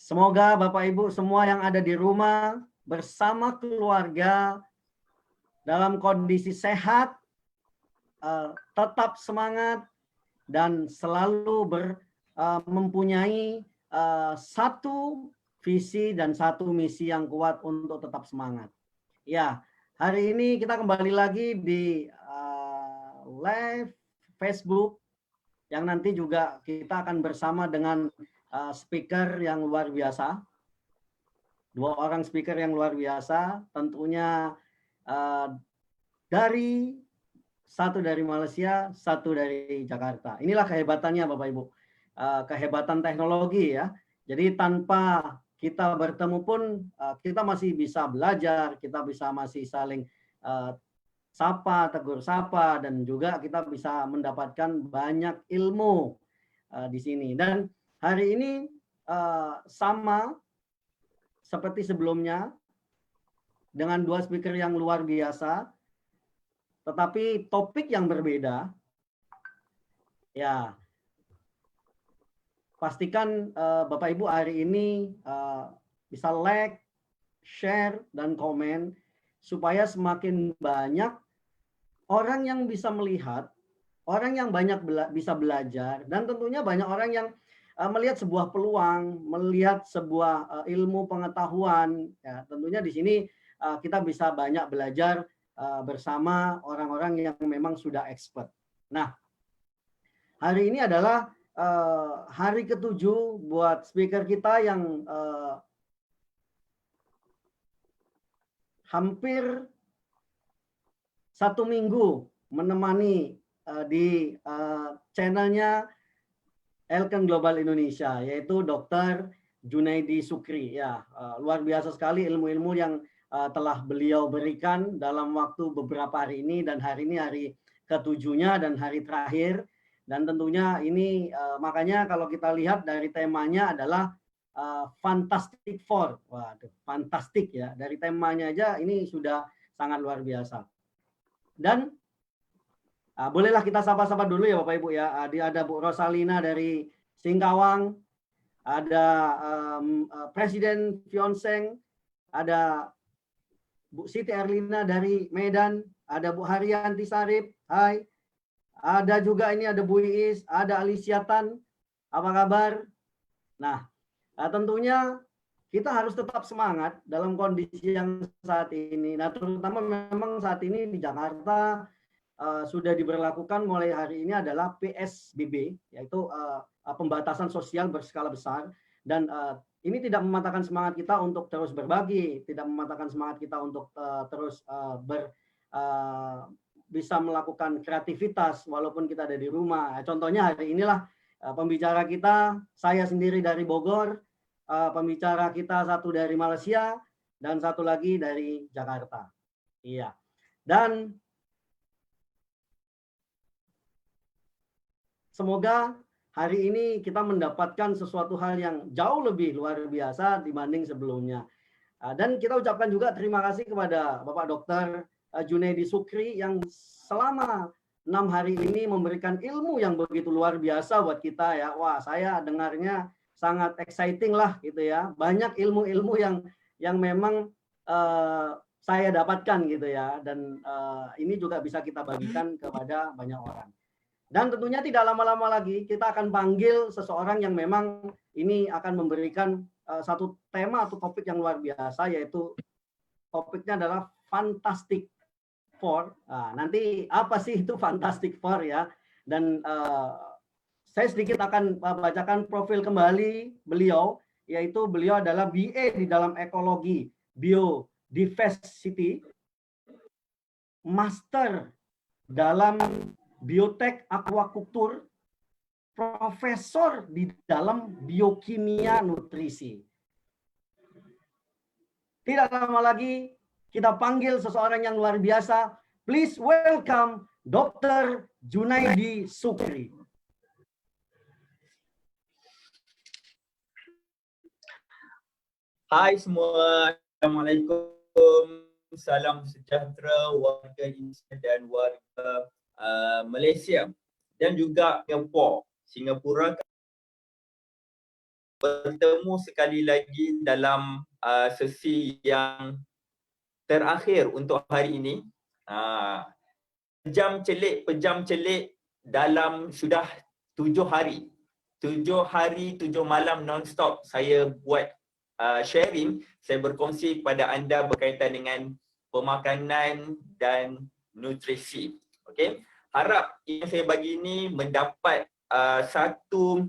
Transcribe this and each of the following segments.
Semoga Bapak Ibu semua yang ada di rumah bersama keluarga dalam kondisi sehat, tetap semangat, dan selalu mempunyai satu visi dan satu misi yang kuat untuk tetap semangat. Ya, hari ini kita kembali lagi di live Facebook yang nanti juga kita akan bersama dengan speaker yang luar biasa. 2 orang speaker yang luar biasa, tentunya satu dari Malaysia, satu dari Jakarta. Inilah kehebatannya Bapak Ibu, kehebatan teknologi ya. Jadi tanpa kita bertemu pun kita masih bisa belajar, kita bisa masih saling sapa, tegur sapa, dan juga kita bisa mendapatkan banyak ilmu di sini. Dan hari ini sama seperti sebelumnya dengan 2 speaker yang luar biasa, tetapi topik yang berbeda. Ya, pastikan Bapak Ibu hari ini bisa like, share, dan komen supaya semakin banyak orang yang bisa melihat, orang yang banyak bisa belajar, dan tentunya banyak orang yang melihat sebuah peluang, melihat sebuah ilmu pengetahuan. Ya, tentunya di sini kita bisa banyak belajar bersama orang-orang yang memang sudah expert. Nah, hari ini adalah hari ke-7 buat speaker kita yang hampir 1 minggu menemani di channelnya Elken Global Indonesia, yaitu Dr. Junaidi Sukri. Ya, luar biasa sekali ilmu-ilmu yang telah beliau berikan dalam waktu beberapa hari ini, dan hari ini hari ke-7-nya dan hari terakhir. Dan tentunya ini makanya kalau kita lihat dari temanya adalah Fantastic Four. Waduh, fantastik ya. Dari temanya aja ini sudah sangat luar biasa. Dan bolehlah kita sapa-sapa dulu ya Bapak Ibu ya. Ada Bu Rosalina dari Singkawang, ada Presiden Fionseng, ada Bu Siti Erlina dari Medan, ada Bu Haryanti Sarip, hai. Ada juga ini ada Bu Iis, ada Alicia Tan, apa kabar? Nah, tentunya kita harus tetap semangat dalam kondisi yang saat ini. Nah, terutama memang saat ini di Jakarta sudah diberlakukan mulai hari ini adalah PSBB, yaitu pembatasan sosial berskala besar. Dan ini tidak mematahkan semangat kita untuk terus berbagi, tidak mematahkan semangat kita untuk terus bisa melakukan kreativitas walaupun kita ada di rumah. Contohnya hari inilah pembicara kita, saya sendiri dari Bogor, pembicara kita satu dari Malaysia, dan satu lagi dari Jakarta. Iya. Dan semoga hari ini kita mendapatkan sesuatu hal yang jauh lebih luar biasa dibanding sebelumnya. Dan kita ucapkan juga terima kasih kepada Bapak Dr. Junaidi Sukri yang selama 6 hari ini memberikan ilmu yang begitu luar biasa buat kita ya. Wah, saya dengarnya sangat exciting lah gitu ya. Banyak ilmu-ilmu yang memang saya dapatkan gitu ya. Dan ini juga bisa kita bagikan kepada banyak orang. Dan tentunya tidak lama-lama lagi kita akan panggil seseorang yang memang ini akan memberikan satu tema atau topik yang luar biasa, yaitu topiknya adalah Fantastic Four. Nah, nanti apa sih itu Fantastic Four ya? Dan saya sedikit akan bacakan profil kembali beliau, yaitu beliau adalah BA di dalam ekologi biodiversity, master dalam biotek aquakultur, profesor di dalam biokimia nutrisi. Tidak lama lagi kita panggil seseorang yang luar biasa. Please welcome Dr. Junaidi Sukri. Hai semua, Assalamualaikum, salam sejahtera warga Indonesia dan warga Malaysia dan juga Singapura bertemu sekali lagi dalam sesi yang terakhir untuk hari ini. Pejam celik dalam sudah 7 hari. 7 hari, 7 malam non-stop saya buat sharing, saya berkongsi kepada anda berkaitan dengan pemakanan dan nutrisi. Okey, harap yang saya bagi ini mendapat satu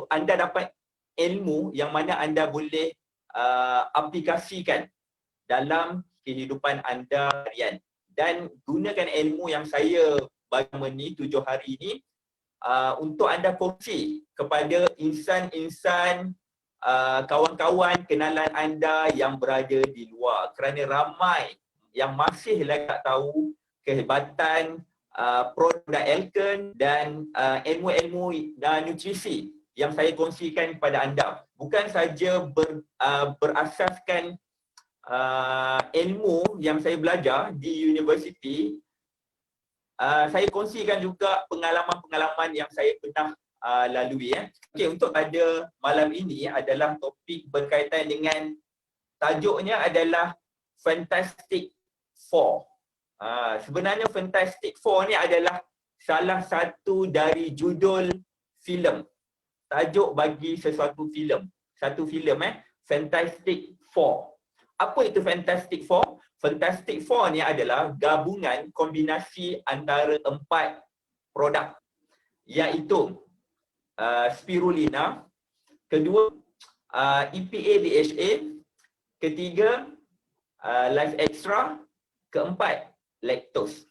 anda dapat ilmu yang mana anda boleh aplikasikan dalam kehidupan anda harian, dan gunakan ilmu yang saya bagi 7 hari ini untuk anda kongsi kepada insan-insan, kawan-kawan, kenalan anda yang berada di luar, kerana ramai yang masih lagi tak tahu kehebatan produk Elken dan ilmu-ilmu dan nutrisi yang saya kongsikan kepada anda. Bukan saja berasaskan ilmu yang saya belajar di universiti, saya kongsikan juga pengalaman-pengalaman yang saya pernah lalui. Okey, untuk pada malam ini adalah topik berkaitan dengan, tajuknya adalah Fantastic Four. Sebenarnya Fantastic Four ni adalah salah satu dari judul filem. Tajuk bagi sesuatu filem. Satu filem Fantastic Four. Apa itu Fantastic Four? Fantastic Four ni adalah gabungan kombinasi antara 4 produk, iaitu spirulina, kedua EPA DHA, ketiga Life Extra, keempat lactose.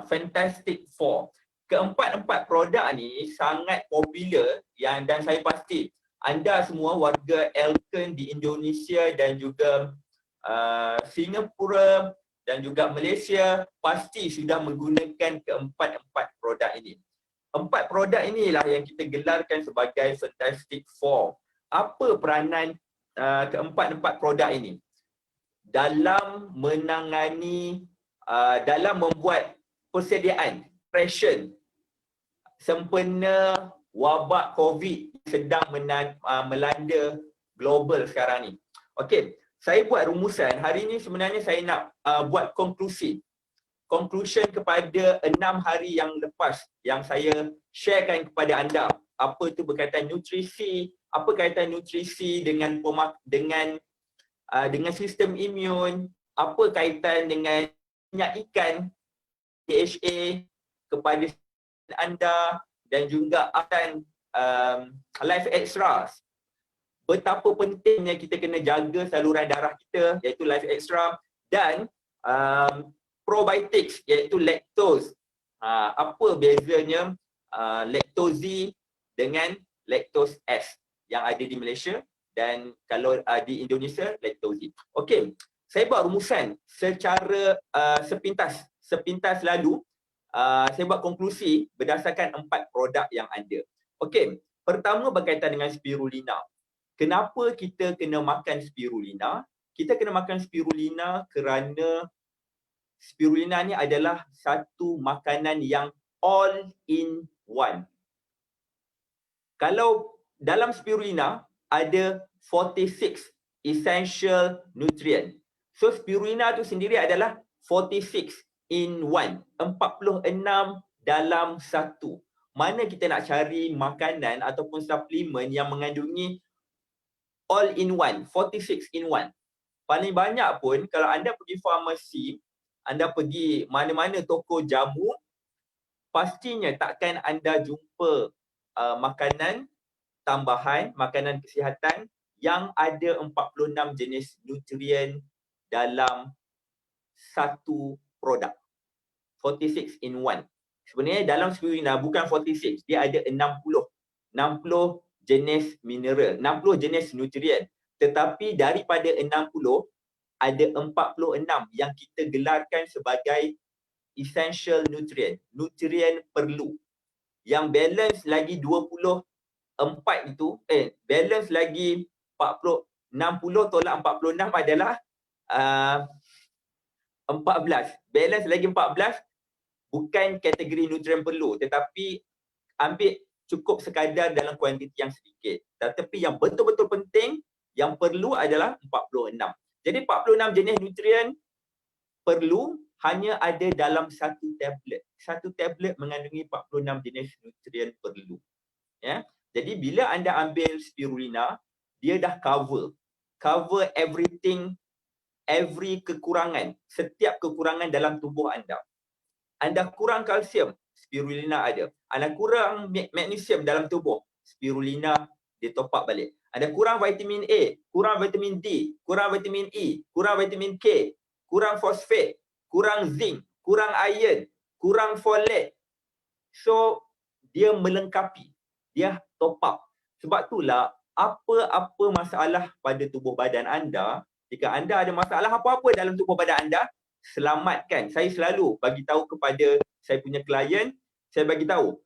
Fantastic Four. Keempat-empat produk ni sangat popular dan saya pasti anda semua warga Elken di Indonesia dan juga Singapura dan juga Malaysia pasti sudah menggunakan keempat-empat produk ini. 4 produk inilah yang kita gelarkan sebagai Fantastic Four. Apa peranan keempat-empat produk ini dalam menangani, dalam membuat persediaan, preparation sempena wabak COVID sedang melanda global sekarang ni. Okey, saya buat rumusan. Hari ini sebenarnya saya nak buat conclusion kepada 6 hari yang lepas yang saya sharekan kepada anda. Apa itu berkaitan nutrisi, apa kaitan nutrisi dengan sistem imun, apa kaitan dengan minyak ikan, DHA kepada anda, dan juga akan Life Extra. Betapa pentingnya kita kena jaga saluran darah kita, iaitu Life Extra, dan probiotics, iaitu lactose. Apa bezanya lactose dengan lactose S yang ada di Malaysia, dan kalau di Indonesia lactose. Okey, saya buat rumusan secara sepintas lalu. Saya buat konklusi berdasarkan 4 produk yang ada. Okey, pertama berkaitan dengan spirulina. Kenapa kita kena makan spirulina? Kita kena makan spirulina kerana spirulina ni adalah satu makanan yang all in one. Kalau dalam spirulina ada 46 essential nutrient. So spirulina tu sendiri adalah 46 in one, 46 dalam satu. Mana kita nak cari makanan ataupun suplemen yang mengandungi all in one, 46 in one. Paling banyak pun kalau anda pergi farmasi, anda pergi mana-mana toko jamu, pastinya takkan anda jumpa makanan tambahan, makanan kesihatan yang ada 46 jenis nutrien dalam satu produk. 46 in one. Sebenarnya dalam spirulina bukan 46, dia ada 60 jenis mineral, 60 jenis nutrien. Tetapi daripada 60, ada 46 yang kita gelarkan sebagai essential nutrient, nutrien perlu. Yang balance lagi 24 itu, balance lagi 60 tolak 46 adalah 14. Balance lagi 14 bukan kategori nutrien perlu, tetapi ambil cukup sekadar dalam kuantiti yang sedikit. Tetapi yang betul-betul penting, yang perlu adalah 46. Jadi 46 jenis nutrien perlu hanya ada dalam satu tablet. Satu tablet mengandungi 46 jenis nutrien perlu. Ya. Jadi bila anda ambil spirulina, dia dah cover everything, every kekurangan, setiap kekurangan dalam tubuh anda. Anda kurang kalsium, spirulina ada. Anda kurang magnesium dalam tubuh, spirulina dia top up balik. Anda kurang vitamin A, kurang vitamin D, kurang vitamin E, kurang vitamin K, kurang fosfat, kurang zinc, kurang iron, kurang folate. So, dia melengkapi, dia top up. Sebab itulah apa-apa masalah pada tubuh badan anda, jika anda ada masalah apa-apa dalam tubuh badan anda, selamatkan. Saya selalu bagi tahu kepada saya punya klien, saya bagi tahu,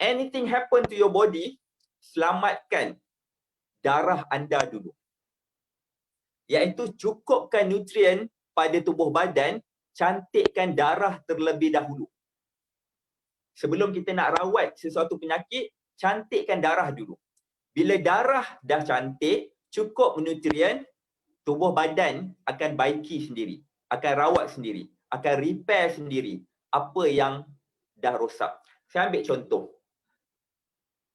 anything happen to your body, selamatkan darah anda dulu. Iaitu cukupkan nutrien pada tubuh badan, cantikkan darah terlebih dahulu. Sebelum kita nak rawat sesuatu penyakit, cantikkan darah dulu. Bila darah dah cantik, cukup nutrien, tubuh badan akan baiki sendiri, akan rawat sendiri, akan repair sendiri apa yang dah rosak. Saya ambil contoh.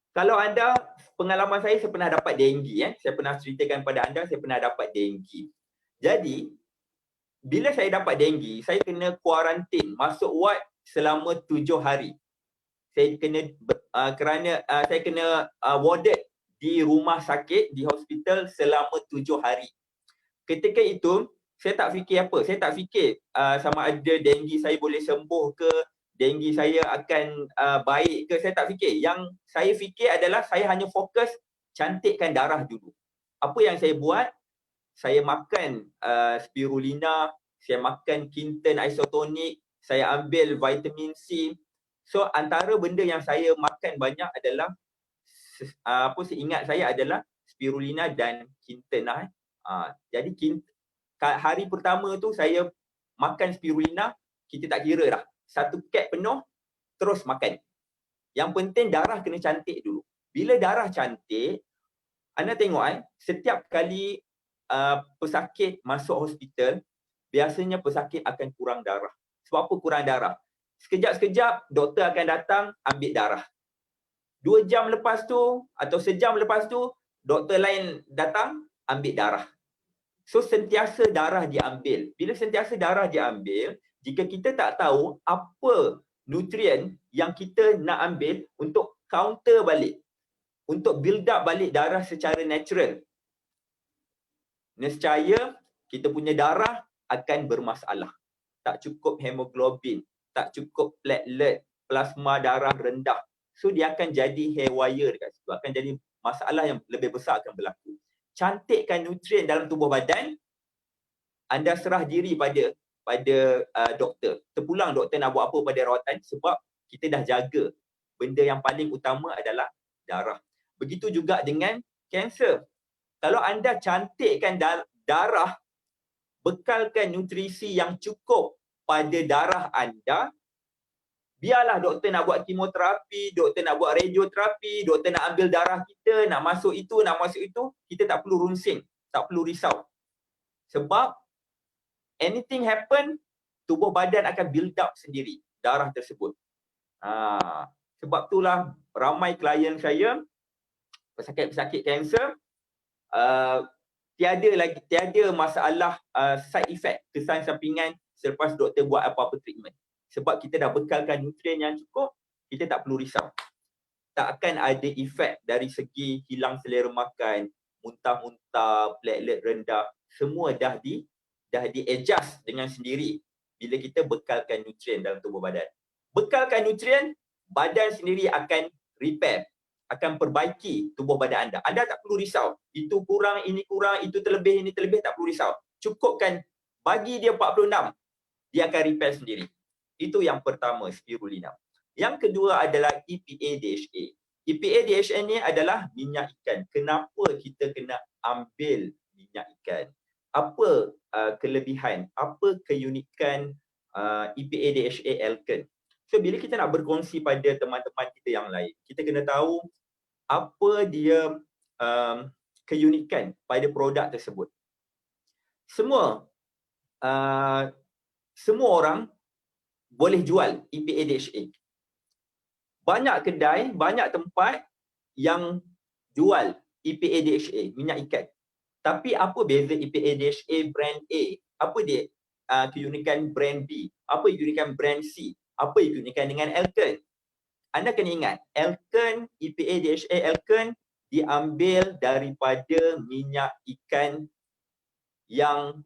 Kalau anda, pengalaman saya pernah dapat denggi. Saya pernah ceritakan pada anda, saya pernah dapat denggi. Jadi, bila saya dapat denggi, saya kena kuarantin, masuk ward selama 7 hari. Saya kena, saya kena warded di rumah sakit, di hospital selama 7 hari. Ketika itu, saya tak fikir apa. Saya tak fikir sama ada denggi saya boleh sembuh ke, denggi saya akan baik ke, saya tak fikir. Yang saya fikir adalah saya hanya fokus cantikkan darah dulu. Apa yang saya buat, saya makan spirulina, saya makan kinten isotonik, saya ambil vitamin C. So antara benda yang saya makan banyak adalah seingat saya adalah spirulina dan kinten lah. Jadi hari pertama tu saya makan spirulina, kita tak kira dah. Satu keg penuh, terus makan. Yang penting darah kena cantik dulu. Bila darah cantik, anda tengok setiap kali pesakit masuk hospital, biasanya pesakit akan kurang darah. Sebab apa kurang darah? Sekejap-sekejap, doktor akan datang ambil darah. 2 jam lepas tu, atau sejam lepas tu, doktor lain datang ambil darah. So, sentiasa darah diambil. Bila sentiasa darah diambil, jika kita tak tahu apa nutrien yang kita nak ambil untuk counter balik, untuk build up balik darah secara natural, nescaya kita punya darah akan bermasalah. Tak cukup hemoglobin, tak cukup platelet, plasma darah rendah. So dia akan jadi haywire dekat situ, akan jadi masalah yang lebih besar akan berlaku. Cantikkan nutrien dalam tubuh badan, anda serah diri pada doktor. Terpulang doktor nak buat apa pada rawatan sebab kita dah jaga. Benda yang paling utama adalah darah. Begitu juga dengan kanser. Kalau anda cantikkan darah, bekalkan nutrisi yang cukup pada darah anda, biarlah doktor nak buat kemoterapi, doktor nak buat radioterapi, doktor nak ambil darah kita, nak masuk itu, kita tak perlu runsing, tak perlu risau. Sebab anything happen, tubuh badan akan build up sendiri darah tersebut. Sebab itulah ramai klien saya, pesakit-pesakit kanser, tiada masalah side effect, kesan sampingan selepas doktor buat apa-apa treatment. Sebab kita dah bekalkan nutrien yang cukup, kita tak perlu risau. Tak akan ada efek dari segi hilang selera makan, muntah-muntah, platelet rendah, semua dah di-adjust dengan sendiri bila kita bekalkan nutrien dalam tubuh badan. Bekalkan nutrien, badan sendiri akan repair, akan perbaiki tubuh badan anda. Anda tak perlu risau. Itu kurang, ini kurang, itu terlebih, ini terlebih, tak perlu risau. Cukupkan, bagi dia 46, dia akan repair sendiri. Itu yang pertama, spirulina. Yang kedua adalah EPA-DHA. EPA-DHA ni adalah minyak ikan. Kenapa kita kena ambil minyak ikan? Apa kelebihan, apa keunikan EPA-DHA Alken? So bila kita nak berkongsi pada teman-teman kita yang lain, kita kena tahu apa dia keunikan pada produk tersebut. Semua orang boleh jual EPA DHA. Banyak kedai, banyak tempat yang jual EPA DHA, minyak ikan. Tapi apa beza EPA DHA brand A? Apa dia keunikan brand B? Apa keunikan brand C? Apa keunikan dengan Elken? Anda kena ingat, Elken, EPA DHA Elken diambil daripada minyak ikan yang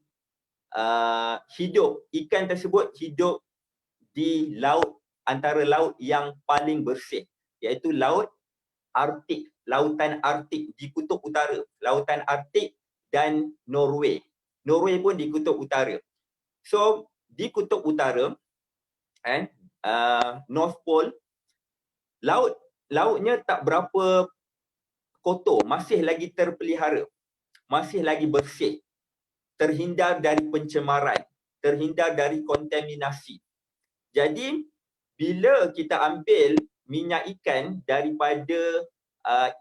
hidup. Ikan tersebut hidup di laut, antara laut yang paling bersih, iaitu laut Arktik, lautan Arktik di kutub utara, lautan Arktik dan Norway. Norway pun di kutub utara. So di kutub utara, North Pole, lautnya tak berapa kotor, masih lagi terpelihara, masih lagi bersih, terhindar dari pencemaran, terhindar dari kontaminasi. Jadi bila kita ambil minyak ikan daripada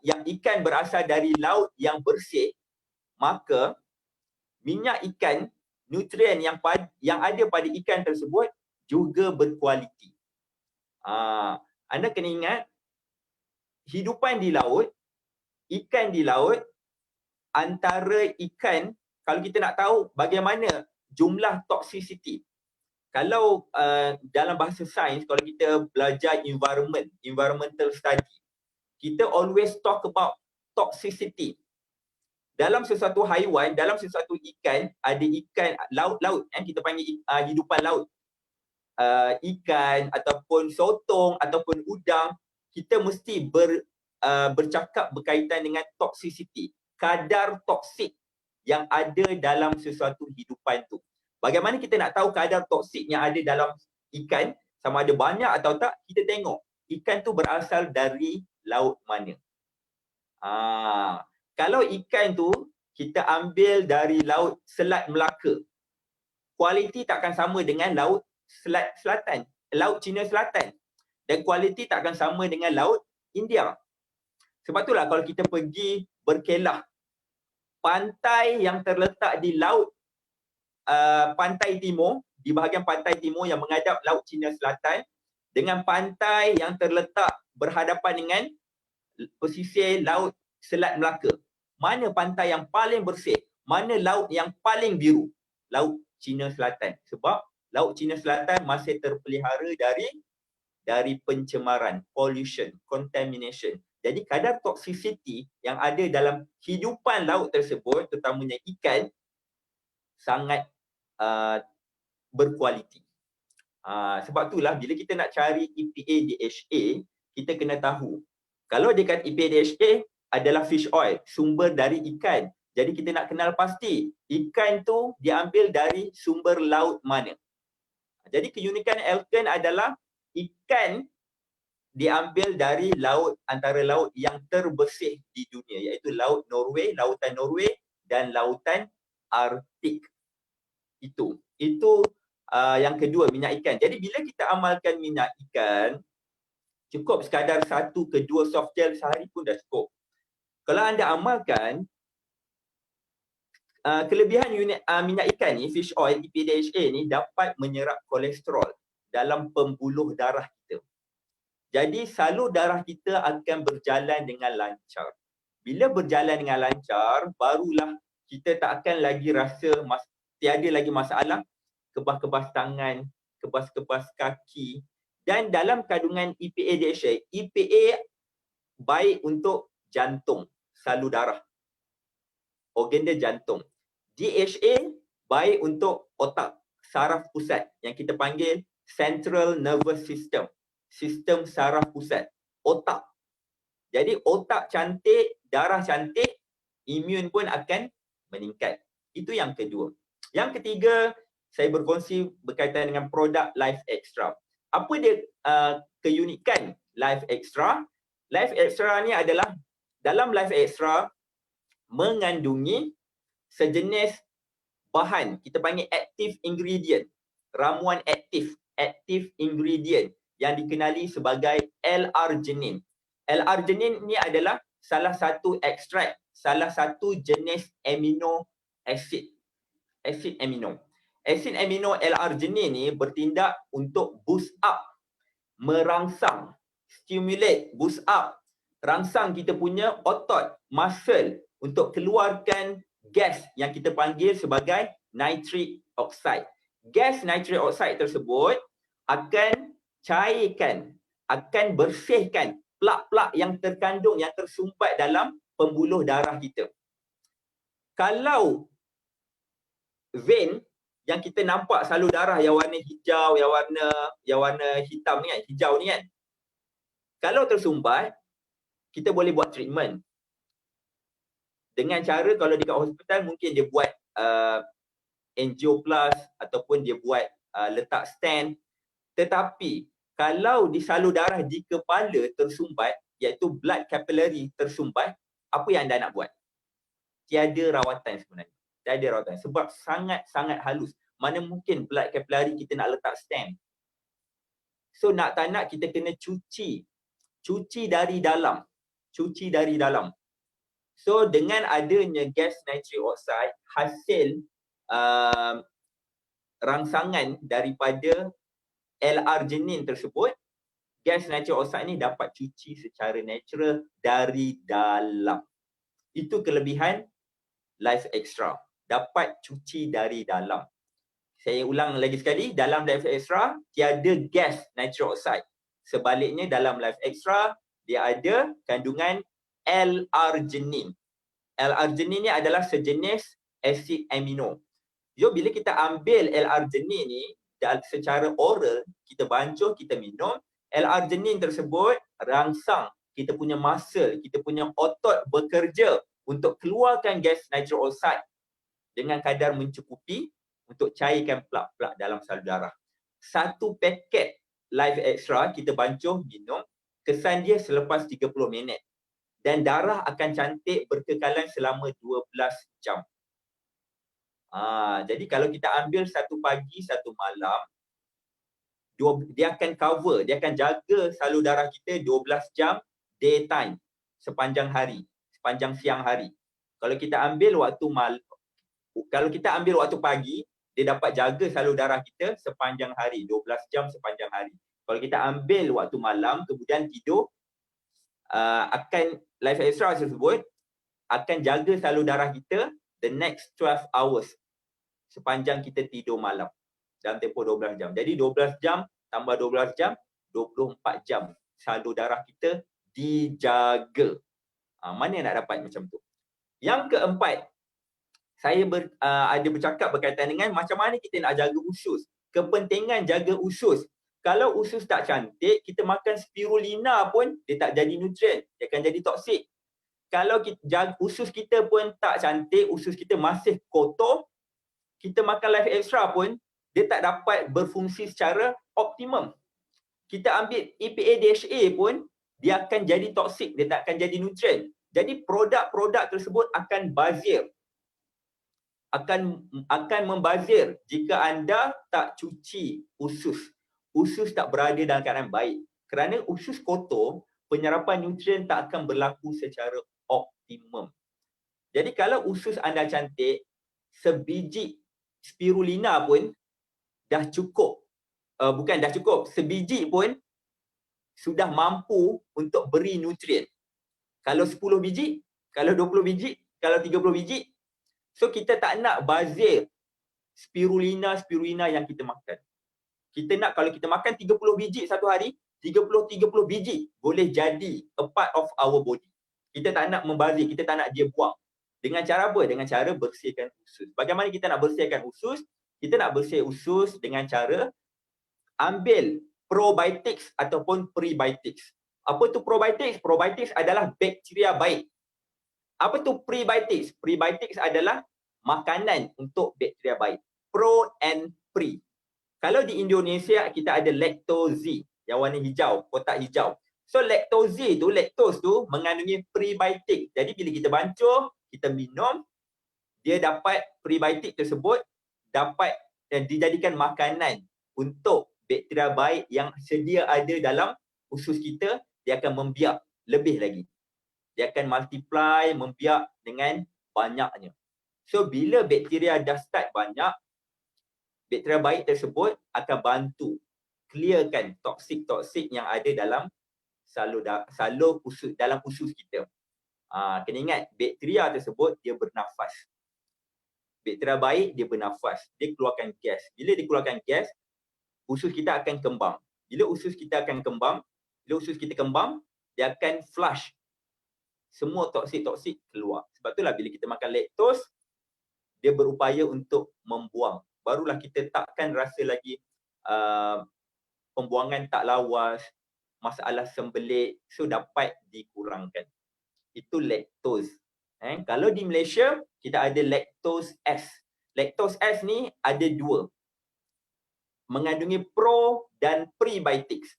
yang ikan berasal dari laut yang bersih, maka minyak ikan, nutrien yang ada pada ikan tersebut juga berkualiti. Anda kena ingat, hidupan di laut, ikan di laut, antara ikan, kalau kita nak tahu bagaimana jumlah toxicity, kalau dalam bahasa sains, kalau kita belajar environmental study, kita always talk about toxicity. Dalam sesuatu haiwan, dalam sesuatu ikan, ada ikan laut-laut, kita panggil hidupan laut. Ikan ataupun sotong ataupun udang, kita mesti bercakap berkaitan dengan toxicity, kadar toksik yang ada dalam sesuatu hidupan tu. Bagaimana kita nak tahu kadar toksik yang ada dalam ikan, sama ada banyak atau tak, kita tengok ikan tu berasal dari laut mana. Kalau ikan tu kita ambil dari laut Selat Melaka, kualiti takkan sama dengan laut Selatan, laut Cina Selatan, dan kualiti takkan sama dengan laut India. Sebab itulah kalau kita pergi berkelah, pantai yang terletak di laut pantai timur, di bahagian pantai timur yang menghadap laut Cina Selatan, dengan pantai yang terletak berhadapan dengan pesisir laut Selat Melaka, mana pantai yang paling bersih? Mana laut yang paling biru? Laut Cina Selatan. Sebab laut Cina Selatan masih terpelihara dari pencemaran, pollution, contamination. Jadi kadar toxicity yang ada dalam hidupan laut tersebut, terutamanya ikan, sangat berkualiti. Sebab itulah bila kita nak cari EPA DHA, kita kena tahu. Kalau dia kata EPA DHA adalah fish oil, sumber dari ikan. Jadi kita nak kenal pasti ikan tu diambil dari sumber laut mana. Jadi keunikan Elken adalah ikan diambil dari laut, antara laut yang terbersih di dunia, iaitu laut Norway, lautan Norway dan lautan Arktik. Itu yang kedua, minyak ikan. Jadi bila kita amalkan minyak ikan, cukup sekadar 1 ke 2 soft gel sehari pun dah cukup. Kalau anda amalkan, kelebihan unit minyak ikan ni, fish oil, EPA DHA ni, dapat menyerap kolesterol dalam pembuluh darah kita. Jadi salur darah kita akan berjalan dengan lancar. Bila berjalan dengan lancar, barulah kita tak akan lagi rasa tiada lagi masalah kebas-kebas tangan, kebas-kebas kaki. Dan dalam kandungan EPA DHA, EPA baik untuk jantung, salur darah, organ dia jantung. DHA baik untuk otak, saraf pusat yang kita panggil Central Nervous System, sistem saraf pusat, otak. Jadi otak cantik, darah cantik, imun pun akan meningkat. Itu yang kedua. Yang ketiga, saya berkongsi berkaitan dengan produk Life Extra. Apa dia keunikan Life Extra? Life Extra ni adalah, dalam Life Extra mengandungi sejenis bahan, kita panggil active ingredient, ramuan aktif, active ingredient, yang dikenali sebagai L-arginine. L-arginine ni adalah salah satu ekstrak, salah satu jenis amino acid. Asid amino. Asid amino L-arginine ni bertindak untuk boost up, merangsang, stimulate, boost up, rangsang kita punya otot, muscle untuk keluarkan gas yang kita panggil sebagai nitric oxide. Gas nitric oxide tersebut akan cairkan, akan bersihkan plak-plak yang terkandung, yang tersumbat dalam pembuluh darah kita. Kalau vein yang kita nampak salur darah yang warna hijau, yang warna hitam ni kan, hijau ni kan, kalau tersumbat, kita boleh buat treatment. Dengan cara kalau dekat hospital mungkin dia buat angioplasty ataupun dia buat letak stent. Tetapi kalau di salur darah di kepala tersumbat, iaitu blood capillary tersumbat, apa yang anda nak buat? Tiada rawatan sebenarnya. Tiada rawatan sebab sangat-sangat halus. Mana mungkin blood capillary kita nak letak stent. So nak tak nak kita kena cuci dari dalam. Cuci dari dalam. So dengan adanya gas nitric oxide, hasil rangsangan daripada L-arginine tersebut, gas nitric oxide ni dapat cuci secara natural dari dalam. Itu kelebihan Life Extra. Dapat cuci dari dalam. Saya ulang lagi sekali, dalam Life Extra tiada gas nitric oxide. Sebaliknya dalam Life Extra dia ada kandungan L-arginine. L-arginine ni adalah sejenis asid amino. So bila kita ambil L-arginine ni secara oral, kita bancuh, kita minum, L-arginine tersebut rangsang kita punya muscle, kita punya otot bekerja untuk keluarkan gas nitric oxide dengan kadar mencukupi untuk cairkan plak-plak dalam salur darah. Satu paket Life Extra kita bancuh, minum, kesan dia selepas 30 minit. Dan darah akan cantik berkekalan selama 12 jam. Jadi kalau kita ambil satu pagi, satu malam, dia akan cover, dia akan jaga salur darah kita 12 jam daytime, sepanjang hari, sepanjang siang hari. Kalau kita ambil waktu pagi, dia dapat jaga salur darah kita sepanjang hari, 12 jam sepanjang hari. Kalau kita ambil waktu malam, kemudian tidur, akan Life Extra tersebut akan jaga salur darah kita the next 12 hours sepanjang kita tidur malam dalam tempoh 12 jam. Jadi 12 jam tambah 12 jam, 24 jam salur darah kita dijaga. Mana yang nak dapat macam tu? Yang keempat, saya ada bercakap berkaitan dengan macam mana kita nak jaga usus. Kepentingan jaga usus. Kalau usus tak cantik, kita makan spirulina pun dia tak jadi nutrien, dia akan jadi toksik. Kalau usus kita pun tak cantik, usus kita masih kotor, kita makan Life Extra pun dia tak dapat berfungsi secara optimum. Kita ambil EPA DHA pun dia akan jadi toksik, dia tak akan jadi nutrien. Jadi produk-produk tersebut akan bazir. Akan membazir jika anda tak cuci usus. Usus tak berada dalam keadaan baik. Kerana usus kotor, penyerapan nutrien tak akan berlaku secara optimum. Jadi kalau usus anda cantik, sebiji spirulina pun dah cukup. Bukan dah cukup, sebiji pun sudah mampu untuk beri nutrien. Kalau 10 biji, kalau 20 biji, kalau 30 biji, so kita tak nak bazir spirulina yang kita makan. Kita nak kalau kita makan 30 biji satu hari, 30 biji boleh jadi a part of our body. Kita tak nak membazir, kita tak nak dia buang. Dengan cara apa? Dengan cara bersihkan usus. Bagaimana kita nak bersihkan usus? Kita nak bersih usus dengan cara ambil probiotics ataupun prebiotics. Apa tu probiotics? Probiotics adalah bakteria baik. Apa tu prebiotics? Prebiotics adalah makanan untuk bakteria baik. Pro and pre. Kalau di Indonesia kita ada lactose yang warna hijau, kotak hijau. So lactose tu mengandungi prebiotik. Jadi bila kita bancuh, kita minum, dia dapat prebiotik tersebut dapat dijadikan makanan untuk bakteria baik yang sedia ada dalam usus kita, dia akan membiak lebih lagi. Dia akan multiply, membiak dengan banyaknya. So bila bakteria dah start banyak, bakteria baik tersebut akan bantu clearkan toksik-toksik yang ada dalam salur usus, dalam usus kita. Kena ingat, bakteria tersebut dia bernafas. Bakteria baik dia bernafas, dia keluarkan gas. Bila dia keluarkan gas, usus kita akan kembang. Bila usus kita kembang, dia akan flush semua toksik-toksik keluar. Sebab itulah bila kita makan laktos, dia berupaya untuk membuang. Barulah kita takkan rasa lagi pembuangan tak lawas, masalah sembelit, so dapat dikurangkan. Itu laktos. Kalau di Malaysia, kita ada laktos S. Laktos S ni ada dua. Mengandungi pro dan prebiotics.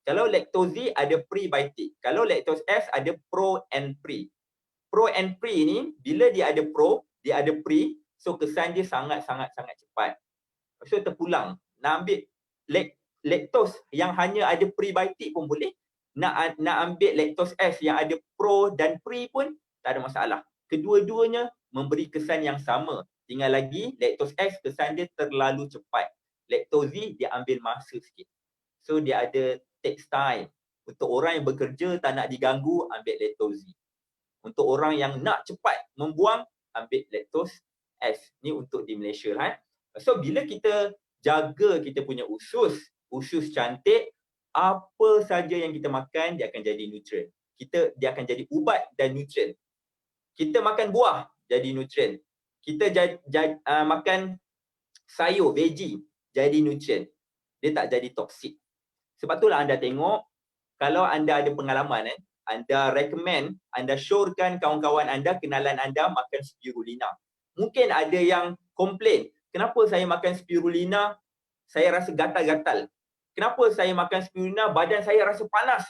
Kalau laktozi ada prebiotic. Kalau laktos S ada pro and pre. Pro and pre ni, bila dia ada pro, dia ada pre, so kesan dia sangat-sangat cepat. So terpulang. Nak ambil laktos yang hanya ada prebiotic pun boleh. Nak ambil laktos S yang ada pro dan pre pun tak ada masalah. Kedua-duanya memberi kesan yang sama. Tinggal lagi laktos S kesan dia terlalu cepat. Laktozi dia ambil masa sikit. So dia ada takes time. Untuk orang yang bekerja tak nak diganggu, ambil laktozi. Untuk orang yang nak cepat membuang, ambil laktos S. Ni untuk di Malaysia lah. So bila kita jaga kita punya usus cantik, apa saja yang kita makan dia akan jadi nutrien. Dia akan jadi ubat dan nutrien. Kita makan buah jadi nutrien. Kita makan sayur, veggie jadi nutrien. Dia tak jadi toksik. Sebab itulah anda tengok, kalau anda ada pengalaman, anda recommend, anda syorkan kawan-kawan anda, kenalan anda makan spirulina. Mungkin ada yang komplain, kenapa saya makan spirulina, saya rasa gatal-gatal. Kenapa saya makan spirulina, badan saya rasa panas.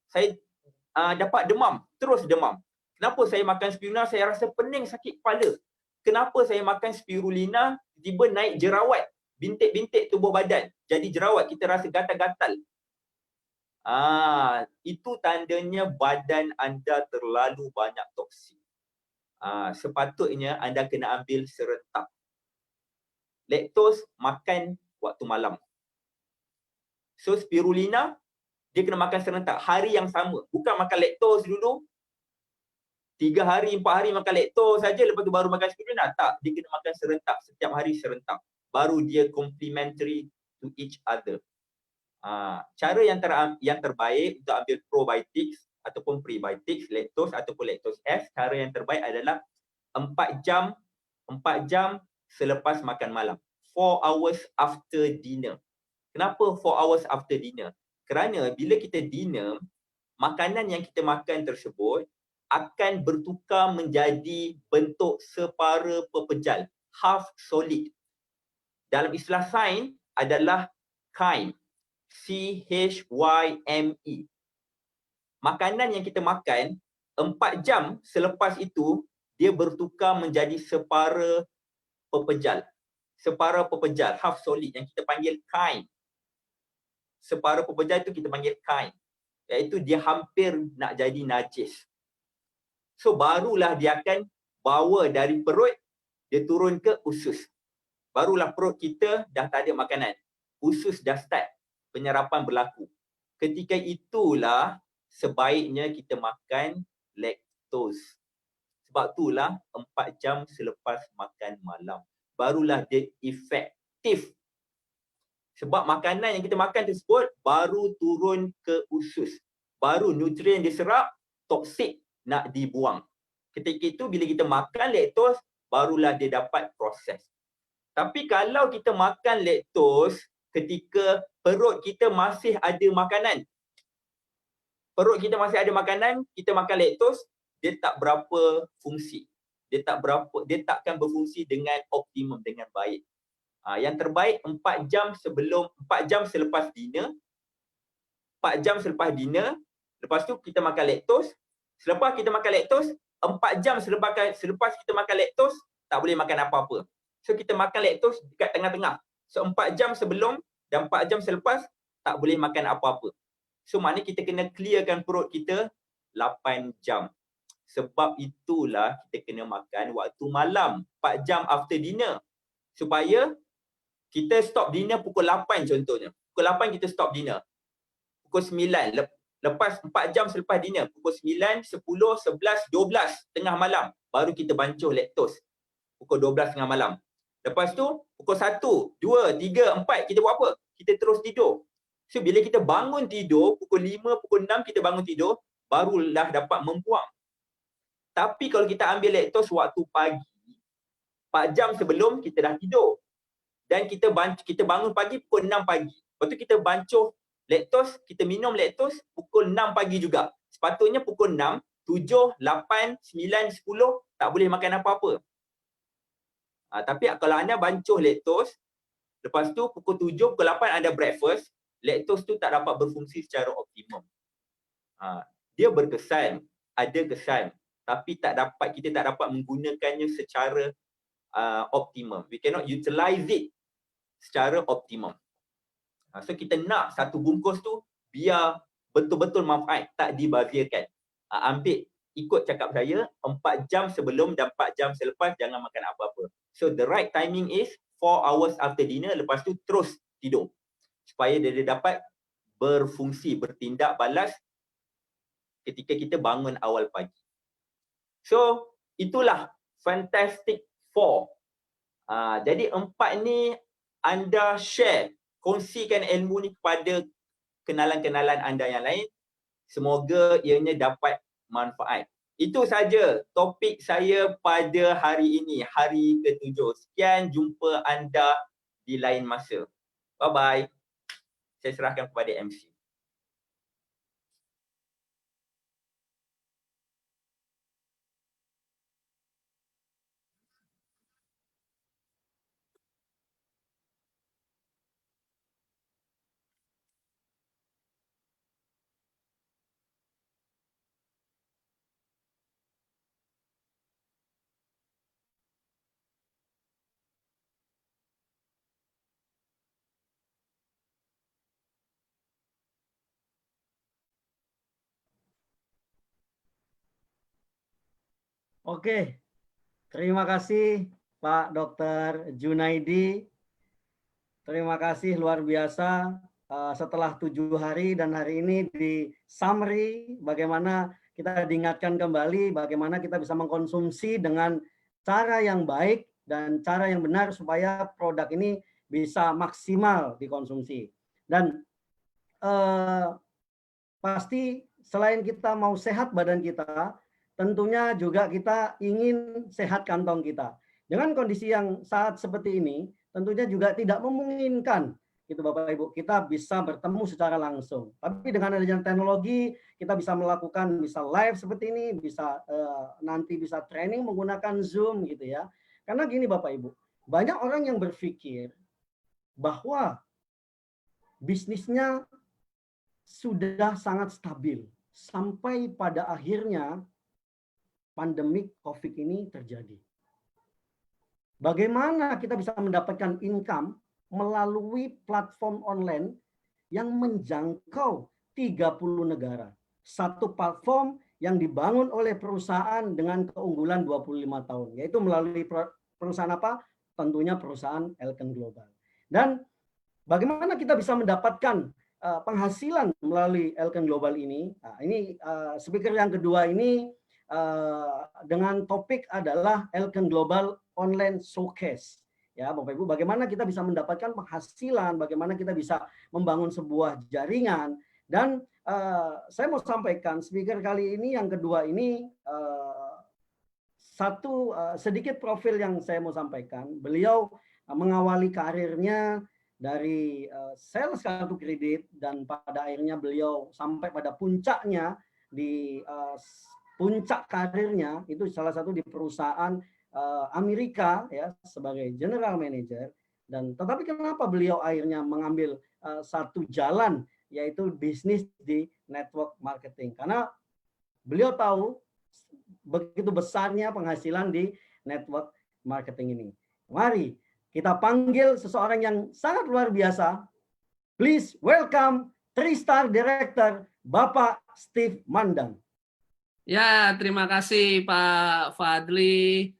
Saya dapat demam, terus demam. Kenapa saya makan spirulina, saya rasa pening, sakit kepala. Kenapa saya makan spirulina, tiba naik jerawat, bintik-bintik tubuh badan. Jadi jerawat, kita rasa gatal-gatal. Itu tandanya badan anda terlalu banyak toksik. Sepatutnya anda kena ambil serentak. Laktos makan waktu malam. So spirulina, dia kena makan serentak. Hari yang sama. Bukan makan laktos dulu, 3 hari, 4 hari makan laktos saja, lepas tu baru makan spirulina. Tak, dia kena makan serentak. Setiap hari serentak. Baru dia complementary to each other. Cara yang terbaik untuk ambil probiotics ataupun prebiotics, laktos ataupun laktos S, cara yang terbaik adalah 4 jam selepas makan malam. 4 hours after dinner. Kenapa 4 hours after dinner? Kerana bila kita dinner, makanan yang kita makan tersebut akan bertukar menjadi bentuk separa pepejal, half solid. Dalam istilah sains adalah chyme. CHYME. Makanan yang kita makan 4 jam selepas itu dia bertukar menjadi separa pepejal. Separa pepejal, half solid yang kita panggil chyme. Separa pepejal itu kita panggil chyme. Iaitu dia hampir nak jadi najis. So barulah dia akan bawa dari perut, dia turun ke usus. Barulah perut kita dah tak ada makanan. Usus dah start, penyerapan berlaku. Ketika itulah sebaiknya kita makan laktos. Sebab itulah 4 jam selepas makan malam. Barulah dia efektif. Sebab makanan yang kita makan tersebut baru turun ke usus. Baru nutrien diserap, toksik nak dibuang. Ketika itu bila kita makan laktos, barulah dia dapat proses. Tapi kalau kita makan laktos ketika perut kita masih ada makanan. Perut kita masih ada makanan, kita makan laktos, dia tak berapa fungsi. Dia takkan berfungsi dengan optimum, dengan baik. Yang terbaik 4 jam selepas dinner. 4 jam selepas dinner, lepas tu kita makan laktos. Selepas kita makan laktos, 4 jam selepas kita makan laktos, tak boleh makan apa-apa. So kita makan laktos dekat tengah-tengah. So 4 jam sebelum dan 4 jam selepas tak boleh makan apa-apa. So maknanya kita kena clearkan perut kita 8 jam. Sebab itulah kita kena makan waktu malam 4 jam after dinner. Supaya kita stop dinner pukul 8 contohnya. Pukul 8 kita stop dinner. Pukul 9, lepas 4 jam selepas dinner, pukul 9, 10, 11, 12 tengah malam, baru kita bancuh laktos. Pukul 12 tengah malam. Lepas tu, pukul 1, 2, 3, 4, kita buat apa? Kita terus tidur. So, bila kita bangun tidur, pukul 5, pukul 6 kita bangun tidur, barulah dapat membuang. Tapi kalau kita ambil laktos waktu pagi, 4 jam sebelum kita dah tidur. Dan kita bangun pagi pukul 6 pagi. Lepas tu kita bancuh laktos, kita minum laktos pukul 6 pagi juga. Sepatutnya pukul 6, 7, 8, 9, 10 tak boleh makan apa-apa. Tapi kalau anda bancuh laktos, lepas tu pukul 7, pukul 8 anda breakfast, laktos tu tak dapat berfungsi secara optimum. Dia berkesan, ada kesan, tapi kita tak dapat menggunakannya secara optimum. We cannot utilize it secara optimum. So kita nak satu bungkus tu biar betul-betul manfaat, tak dibazirkan. Ambil ikut cakap saya, 4 jam sebelum dan 4 jam selepas jangan makan apa-apa. So the right timing is 4 hours after dinner, lepas tu terus tidur. Supaya dia dapat berfungsi, bertindak balas ketika kita bangun awal pagi. So itulah Fantastic Four. Jadi 4 ni anda share, kongsikan ilmu ni kepada kenalan-kenalan anda yang lain. Semoga ianya dapat manfaat. Itu saja topik saya pada hari ini, hari ke-7. Sekian, jumpa anda di lain masa. Bye-bye. Saya serahkan kepada MC. Oke, terima kasih Pak Dr. Junaidi. Terima kasih luar biasa. Setelah 7 hari dan hari ini di summary bagaimana kita diingatkan kembali bagaimana kita bisa mengkonsumsi dengan cara yang baik dan cara yang benar supaya produk ini bisa maksimal dikonsumsi. Dan pasti selain kita mau sehat badan kita, tentunya juga kita ingin sehat kantong kita. Dengan kondisi yang saat seperti ini, tentunya juga tidak memungkinkan gitu Bapak Ibu, kita bisa bertemu secara langsung. Tapi dengan adanya teknologi, kita bisa melakukan bisa live seperti ini, bisa nanti bisa training menggunakan Zoom gitu ya. Karena gini Bapak Ibu, banyak orang yang berpikir bahwa bisnisnya sudah sangat stabil sampai pada akhirnya pandemik COVID ini terjadi. Bagaimana kita bisa mendapatkan income melalui platform online yang menjangkau 30 negara. Satu platform yang dibangun oleh perusahaan dengan keunggulan 25 tahun, yaitu melalui perusahaan apa? Tentunya perusahaan Elken Global. Dan bagaimana kita bisa mendapatkan penghasilan melalui Elken Global ini? Nah, ini speaker yang kedua ini dengan topik adalah Elken Global Online Showcase. Ya, Bapak Ibu, bagaimana kita bisa mendapatkan penghasilan, bagaimana kita bisa membangun sebuah jaringan. Dan saya mau sampaikan speaker kali ini yang kedua ini satu sedikit profil yang saya mau sampaikan. Beliau mengawali karirnya dari sales kartu kredit dan pada akhirnya beliau sampai pada puncaknya di puncak karirnya itu salah satu di perusahaan Amerika ya sebagai general manager. Dan tetapi kenapa beliau akhirnya mengambil satu jalan yaitu bisnis di network marketing? Karena beliau tahu begitu besarnya penghasilan di network marketing ini. Mari kita panggil seseorang yang sangat luar biasa Please welcome 3-star Director Bapak Steve Mandang. Ya, terima kasih Pak Fadli.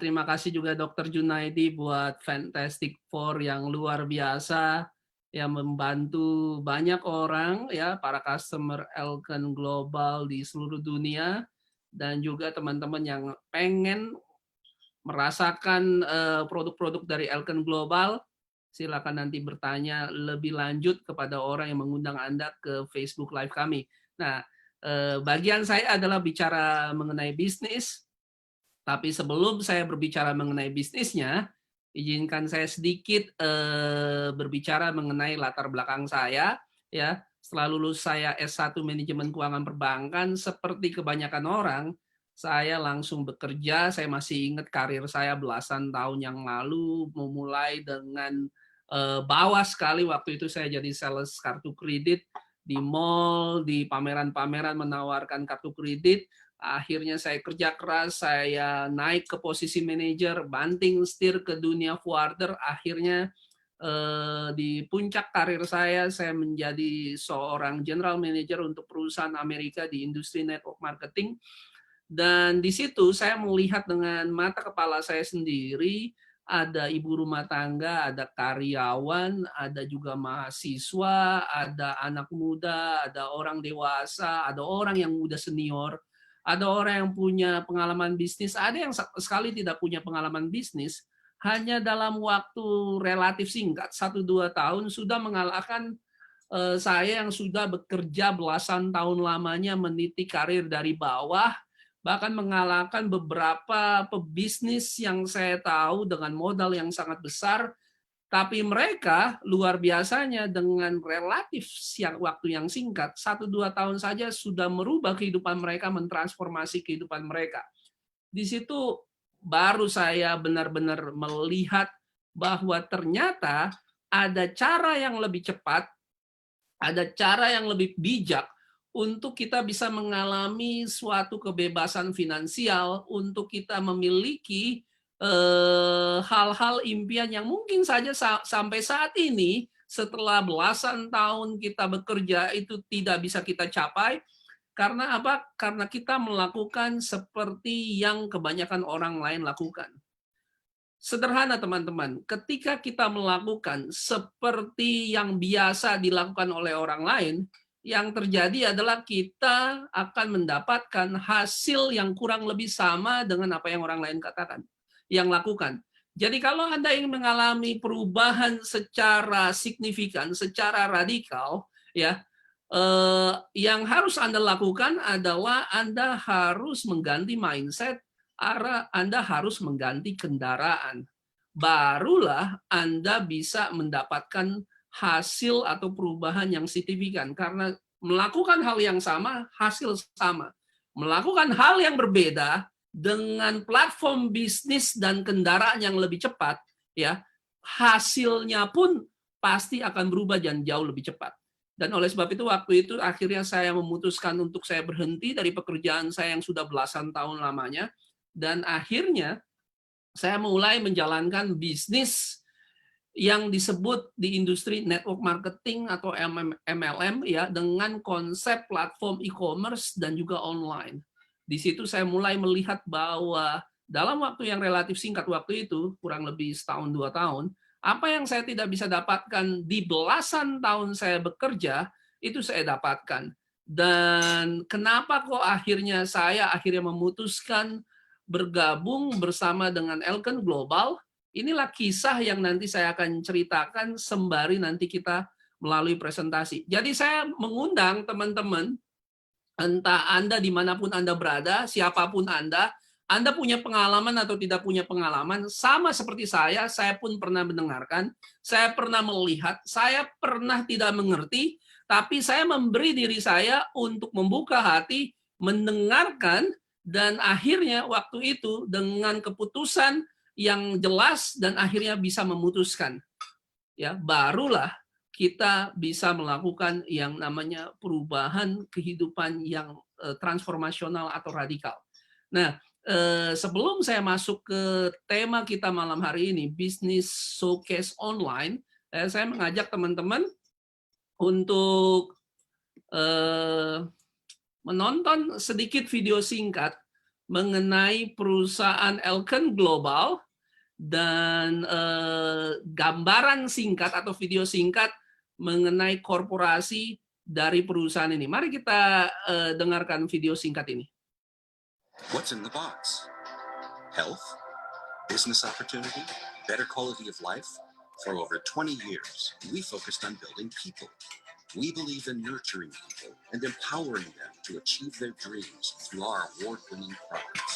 Terima kasih juga Dr. Junaidi buat Fantastic Four yang luar biasa yang membantu banyak orang ya, para customer Elken Global di seluruh dunia dan juga teman-teman yang pengen merasakan produk-produk dari Elken Global. Silakan nanti bertanya lebih lanjut kepada orang yang mengundang Anda ke Facebook Live kami. Nah, bagian saya adalah bicara mengenai bisnis, tapi sebelum saya berbicara mengenai bisnisnya, izinkan saya sedikit berbicara mengenai latar belakang saya. Ya, setelah lulus saya S1 Manajemen Keuangan Perbankan, seperti kebanyakan orang, saya langsung bekerja. Saya masih ingat karir saya belasan tahun yang lalu, memulai dengan bawah sekali. Waktu itu saya jadi sales kartu kredit di mall, di pameran-pameran menawarkan kartu kredit. Akhirnya saya kerja keras, saya naik ke posisi manajer, banting setir ke dunia forwarder. Akhirnya di puncak karir saya menjadi seorang general manager untuk perusahaan Amerika di industri network marketing. Dan di situ saya melihat dengan mata kepala saya sendiri, ada ibu rumah tangga, ada karyawan, ada juga mahasiswa, ada anak muda, ada orang dewasa, ada orang yang udah senior, ada orang yang punya pengalaman bisnis, ada yang sekali tidak punya pengalaman bisnis, hanya dalam waktu relatif singkat, 1-2 tahun, sudah mengalahkan saya yang sudah bekerja belasan tahun lamanya meniti karir dari bawah, bahkan mengalahkan beberapa pebisnis yang saya tahu dengan modal yang sangat besar, tapi mereka luar biasanya dengan relatif waktu yang singkat, 1-2 tahun saja sudah merubah kehidupan mereka, mentransformasi kehidupan mereka. Di situ baru saya benar-benar melihat bahwa ternyata ada cara yang lebih cepat, ada cara yang lebih bijak untuk kita bisa mengalami suatu kebebasan finansial, untuk kita memiliki hal-hal impian yang mungkin saja sampai saat ini, setelah belasan tahun kita bekerja, itu tidak bisa kita capai. Karena apa? Karena kita melakukan seperti yang kebanyakan orang lain lakukan. Sederhana teman-teman, ketika kita melakukan seperti yang biasa dilakukan oleh orang lain, yang terjadi adalah kita akan mendapatkan hasil yang kurang lebih sama dengan apa yang orang lain katakan, yang lakukan. Jadi kalau Anda ingin mengalami perubahan secara signifikan, secara radikal, ya, yang harus Anda lakukan adalah Anda harus mengganti mindset, Anda harus mengganti kendaraan. Barulah Anda bisa mendapatkan hasil atau perubahan yang signifikan, karena melakukan hal yang sama, hasil sama. Melakukan hal yang berbeda dengan platform bisnis dan kendaraan yang lebih cepat, ya, hasilnya pun pasti akan berubah dan jauh lebih cepat. Dan oleh sebab itu waktu itu akhirnya saya memutuskan untuk saya berhenti dari pekerjaan saya yang sudah belasan tahun lamanya, dan akhirnya saya mulai menjalankan bisnis yang disebut di industri network marketing atau MLM, ya, dengan konsep platform e-commerce dan juga online. Di situ saya mulai melihat bahwa dalam waktu yang relatif singkat waktu itu, kurang lebih 1-2 tahun, apa yang saya tidak bisa dapatkan di belasan tahun saya bekerja, itu saya dapatkan. Dan kenapa kok akhirnya saya memutuskan bergabung bersama dengan Elken Global? Inilah kisah yang nanti saya akan ceritakan sembari nanti kita melalui presentasi. Jadi saya mengundang teman-teman, entah Anda dimanapun Anda berada, siapapun Anda punya pengalaman atau tidak punya pengalaman, sama seperti saya pun pernah mendengarkan, saya pernah melihat, saya pernah tidak mengerti, tapi saya memberi diri saya untuk membuka hati, mendengarkan, dan akhirnya waktu itu dengan keputusan yang jelas dan akhirnya bisa memutuskan, ya, barulah kita bisa melakukan yang namanya perubahan kehidupan yang transformasional atau radikal. Nah, sebelum saya masuk ke tema kita malam hari ini, bisnis showcase online, saya mengajak teman-teman untuk menonton sedikit video singkat mengenai perusahaan Elken Global dan gambaran singkat atau video singkat mengenai korporasi dari perusahaan ini. Mari kita dengarkan video singkat ini. What's in the box? Health? Business opportunity? Better quality of life? For over 20 years, we focused on building people. We believe in nurturing people and empowering them to achieve their dreams through our award-winning products.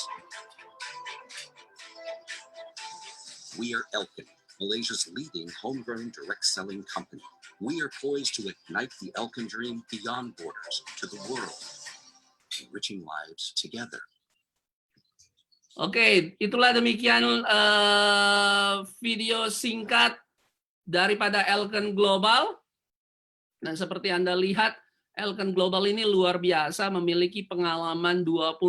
We are Elken, Malaysia's leading homegrown direct selling company. We are poised to ignite the Elken dream beyond borders to the world, enriching lives together. Oke, itulah demikian video singkat daripada Elken Global. Dan seperti Anda lihat, Elken Global ini luar biasa, memiliki pengalaman 25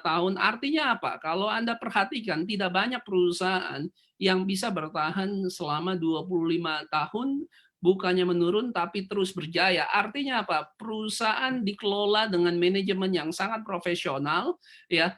tahun. Artinya apa? Kalau Anda perhatikan, tidak banyak perusahaan yang bisa bertahan selama 25 tahun, bukannya menurun, tapi terus berjaya. Artinya apa? Perusahaan dikelola dengan manajemen yang sangat profesional, ya.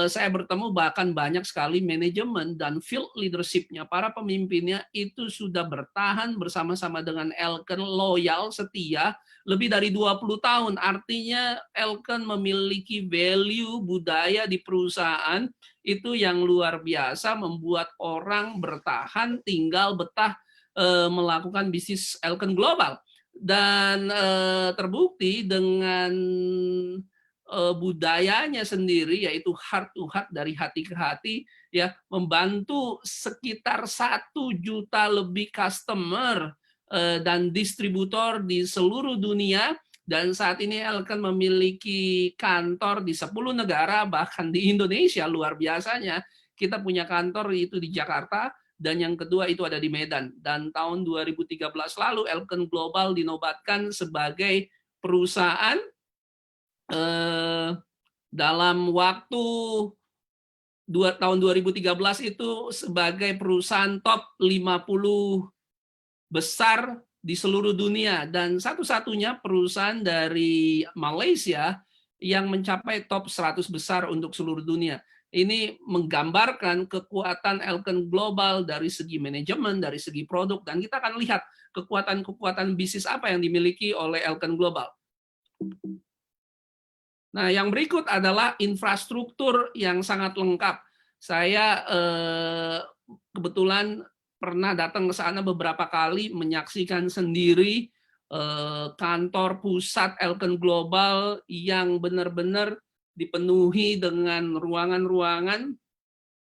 Saya bertemu bahkan banyak sekali manajemen dan field leadership-nya, para pemimpinnya itu sudah bertahan bersama-sama dengan Elken, loyal, setia, lebih dari 20 tahun. Artinya Elken memiliki value budaya di perusahaan itu yang luar biasa, membuat orang bertahan, tinggal betah melakukan bisnis Elken Global. Dan terbukti dengan budayanya sendiri, yaitu heart to heart, dari hati ke hati, ya, membantu sekitar 1 juta lebih customer dan distributor di seluruh dunia. Dan saat ini Elken memiliki kantor di 10 negara, bahkan di Indonesia. Luar biasanya, kita punya kantor itu di Jakarta, dan yang kedua itu ada di Medan. Dan tahun 2013 lalu Elken Global dinobatkan sebagai perusahaan dalam waktu tahun 2013 itu sebagai perusahaan top 50 besar di seluruh dunia, dan satu-satunya perusahaan dari Malaysia yang mencapai top 100 besar untuk seluruh dunia. Ini menggambarkan kekuatan Elken Global dari segi manajemen, dari segi produk, dan kita akan lihat kekuatan-kekuatan bisnis apa yang dimiliki oleh Elken Global. Nah, yang berikut adalah infrastruktur yang sangat lengkap. Saya kebetulan pernah datang ke sana beberapa kali, menyaksikan sendiri kantor pusat Elken Global yang benar-benar dipenuhi dengan ruangan-ruangan,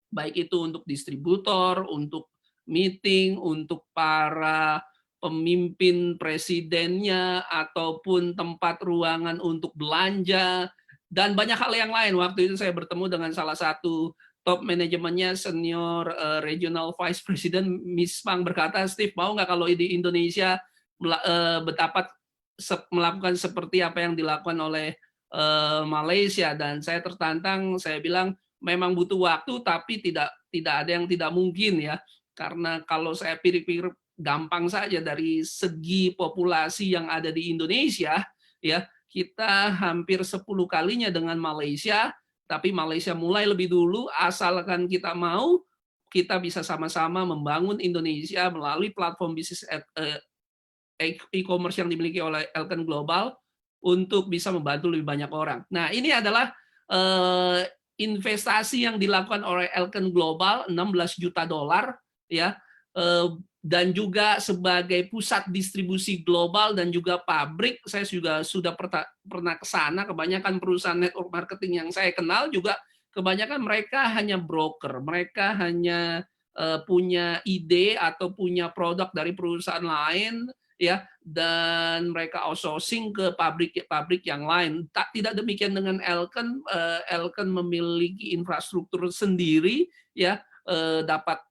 baik itu untuk distributor, untuk meeting, untuk para pemimpin presidennya, ataupun tempat ruangan untuk belanja, dan banyak hal yang lain. Waktu itu saya bertemu dengan salah satu top manajemennya, senior regional vice president, Miss Pang, berkata, "Steve, mau nggak kalau di Indonesia betapa melakukan seperti apa yang dilakukan oleh Malaysia?" Dan saya tertantang, saya bilang, memang butuh waktu, tapi tidak ada yang tidak mungkin, ya. Karena kalau saya pikir gampang saja, dari segi populasi yang ada di Indonesia, ya, kita hampir 10 kalinya dengan Malaysia, tapi Malaysia mulai lebih dulu. Asalkan kita mau, kita bisa sama-sama membangun Indonesia melalui platform bisnis e-commerce yang dimiliki oleh Elken Global untuk bisa membantu lebih banyak orang. Nah, ini adalah investasi yang dilakukan oleh Elken Global, 16 juta dolar, ya, dan juga sebagai pusat distribusi global dan juga pabrik. Saya juga sudah pernah ke sana. Kebanyakan perusahaan network marketing yang saya kenal juga kebanyakan mereka hanya broker, mereka hanya punya ide atau punya produk dari perusahaan lain, ya, dan mereka outsourcing ke pabrik yang lain. Tidak demikian dengan Elken. Elken memiliki infrastruktur sendiri, ya, dapat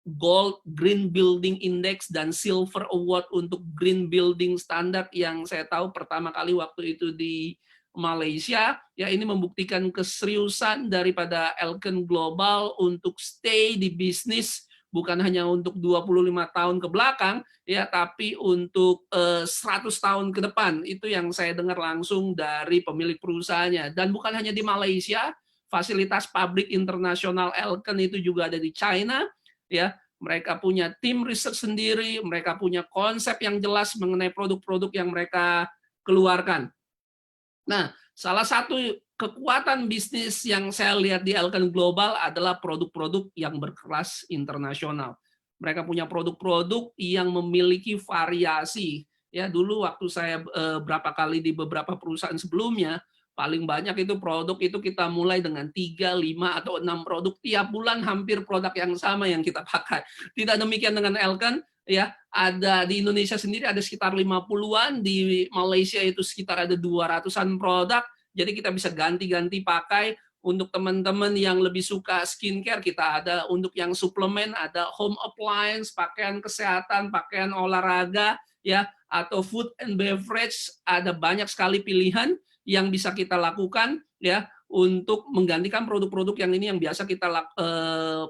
Gold Green Building Index dan Silver Award untuk Green Building Standard yang saya tahu pertama kali waktu itu di Malaysia. Ya, ini membuktikan keseriusan daripada Elken Global untuk stay di bisnis bukan hanya untuk 25 tahun ke belakang, ya, tapi untuk 100 tahun ke depan. Itu yang saya dengar langsung dari pemilik perusahaannya. Dan bukan hanya di Malaysia, fasilitas pabrik internasional Elken itu juga ada di China, ya. Mereka punya tim riset sendiri, mereka punya konsep yang jelas mengenai produk-produk yang mereka keluarkan. Nah, salah satu kekuatan bisnis yang saya lihat di Elken Global adalah produk-produk yang berkelas internasional. Mereka punya produk-produk yang memiliki variasi. Ya, dulu waktu saya berapa kali di beberapa perusahaan sebelumnya, paling banyak itu produk itu kita mulai dengan 3, 5, atau 6 produk. Tiap bulan hampir produk yang sama yang kita pakai. Tidak demikian dengan Elken, ya. Ada di Indonesia sendiri ada sekitar 50-an, di Malaysia itu sekitar ada 200-an produk. Jadi kita bisa ganti-ganti pakai. Untuk teman-teman yang lebih suka skincare, kita ada untuk yang suplemen, ada home appliance, pakaian kesehatan, pakaian olahraga, ya, atau food and beverage, ada banyak sekali pilihan yang bisa kita lakukan, ya, untuk menggantikan produk-produk yang ini yang biasa kita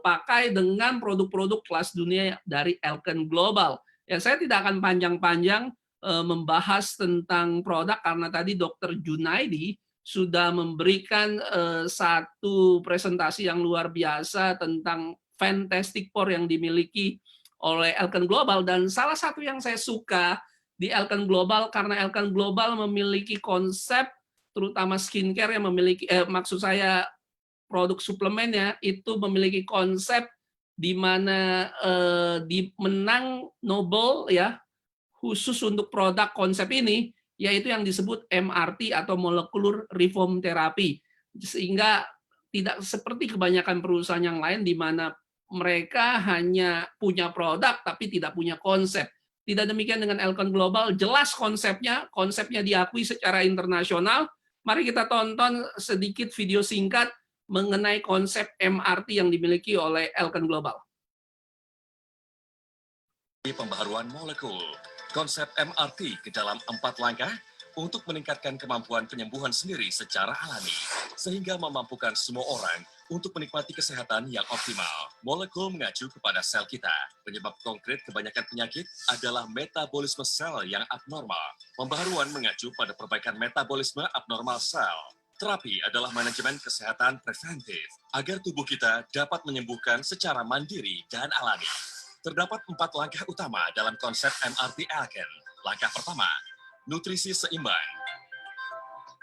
pakai dengan produk-produk kelas dunia dari Elken Global. Ya, saya tidak akan panjang-panjang membahas tentang produk karena tadi Dr. Junaidi sudah memberikan satu presentasi yang luar biasa tentang Fantastic Four yang dimiliki oleh Elken Global. Dan salah satu yang saya suka di Elken Global, karena Elken Global memiliki konsep, terutama skincare yang memiliki, maksud saya produk suplemennya itu memiliki konsep di mana di menang Nobel, ya, khusus untuk produk konsep ini, yaitu yang disebut MRT atau molecular reform therapy. Sehingga tidak seperti kebanyakan perusahaan yang lain di mana mereka hanya punya produk tapi tidak punya konsep. Tidak demikian dengan Elken Global, jelas konsepnya diakui secara internasional. Mari kita tonton sedikit video singkat mengenai konsep MRT yang dimiliki oleh Elken Global. Pembaharuan molekul, konsep MRT ke dalam 4 langkah untuk meningkatkan kemampuan penyembuhan sendiri secara alami, sehingga memampukan semua orang untuk menikmati kesehatan yang optimal. Molekul mengacu kepada sel kita. Penyebab konkret kebanyakan penyakit adalah metabolisme sel yang abnormal. Pembaharuan mengacu pada perbaikan metabolisme abnormal sel. Terapi adalah manajemen kesehatan preventif, agar tubuh kita dapat menyembuhkan secara mandiri dan alami. Terdapat 4 langkah utama dalam konsep MRT Elken. Langkah pertama, nutrisi seimbang.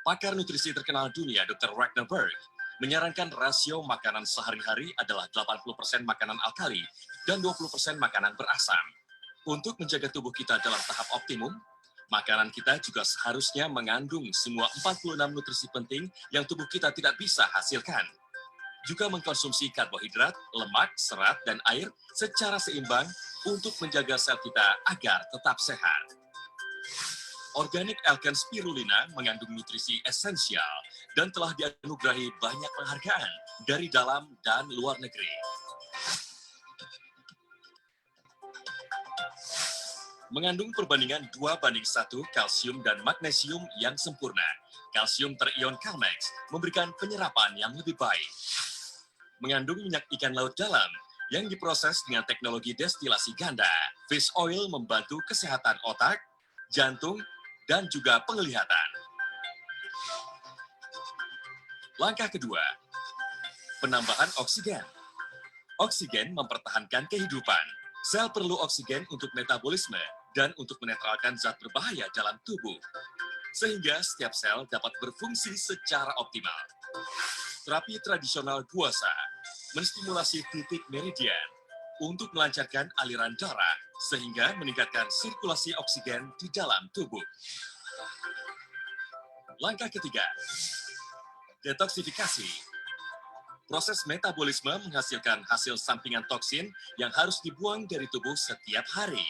Pakar nutrisi terkenal dunia Dr. Wagnerberg menyarankan rasio makanan sehari-hari adalah 80% makanan alkali dan 20% makanan berasam. Untuk menjaga tubuh kita dalam tahap optimum, makanan kita juga seharusnya mengandung semua 46 nutrisi penting yang tubuh kita tidak bisa hasilkan. Juga mengkonsumsi karbohidrat, lemak, serat, dan air secara seimbang untuk menjaga sel kita agar tetap sehat. Organik Elken Spirulina mengandung nutrisi esensial dan telah dianugerahi banyak penghargaan dari dalam dan luar negeri. Mengandung perbandingan 2:1 kalsium dan magnesium yang sempurna. Kalsium terion Calmex memberikan penyerapan yang lebih baik. Mengandung minyak ikan laut dalam yang diproses dengan teknologi destilasi ganda. Fish oil membantu kesehatan otak, jantung, dan juga penglihatan. Langkah kedua, penambahan oksigen. Oksigen mempertahankan kehidupan. Sel perlu oksigen untuk metabolisme dan untuk menetralkan zat berbahaya dalam tubuh, sehingga setiap sel dapat berfungsi secara optimal. Terapi tradisional guasa menstimulasi titik meridian untuk melancarkan aliran darah sehingga meningkatkan sirkulasi oksigen di dalam tubuh. Langkah ketiga, detoksifikasi. Proses metabolisme menghasilkan hasil sampingan toksin yang harus dibuang dari tubuh setiap hari.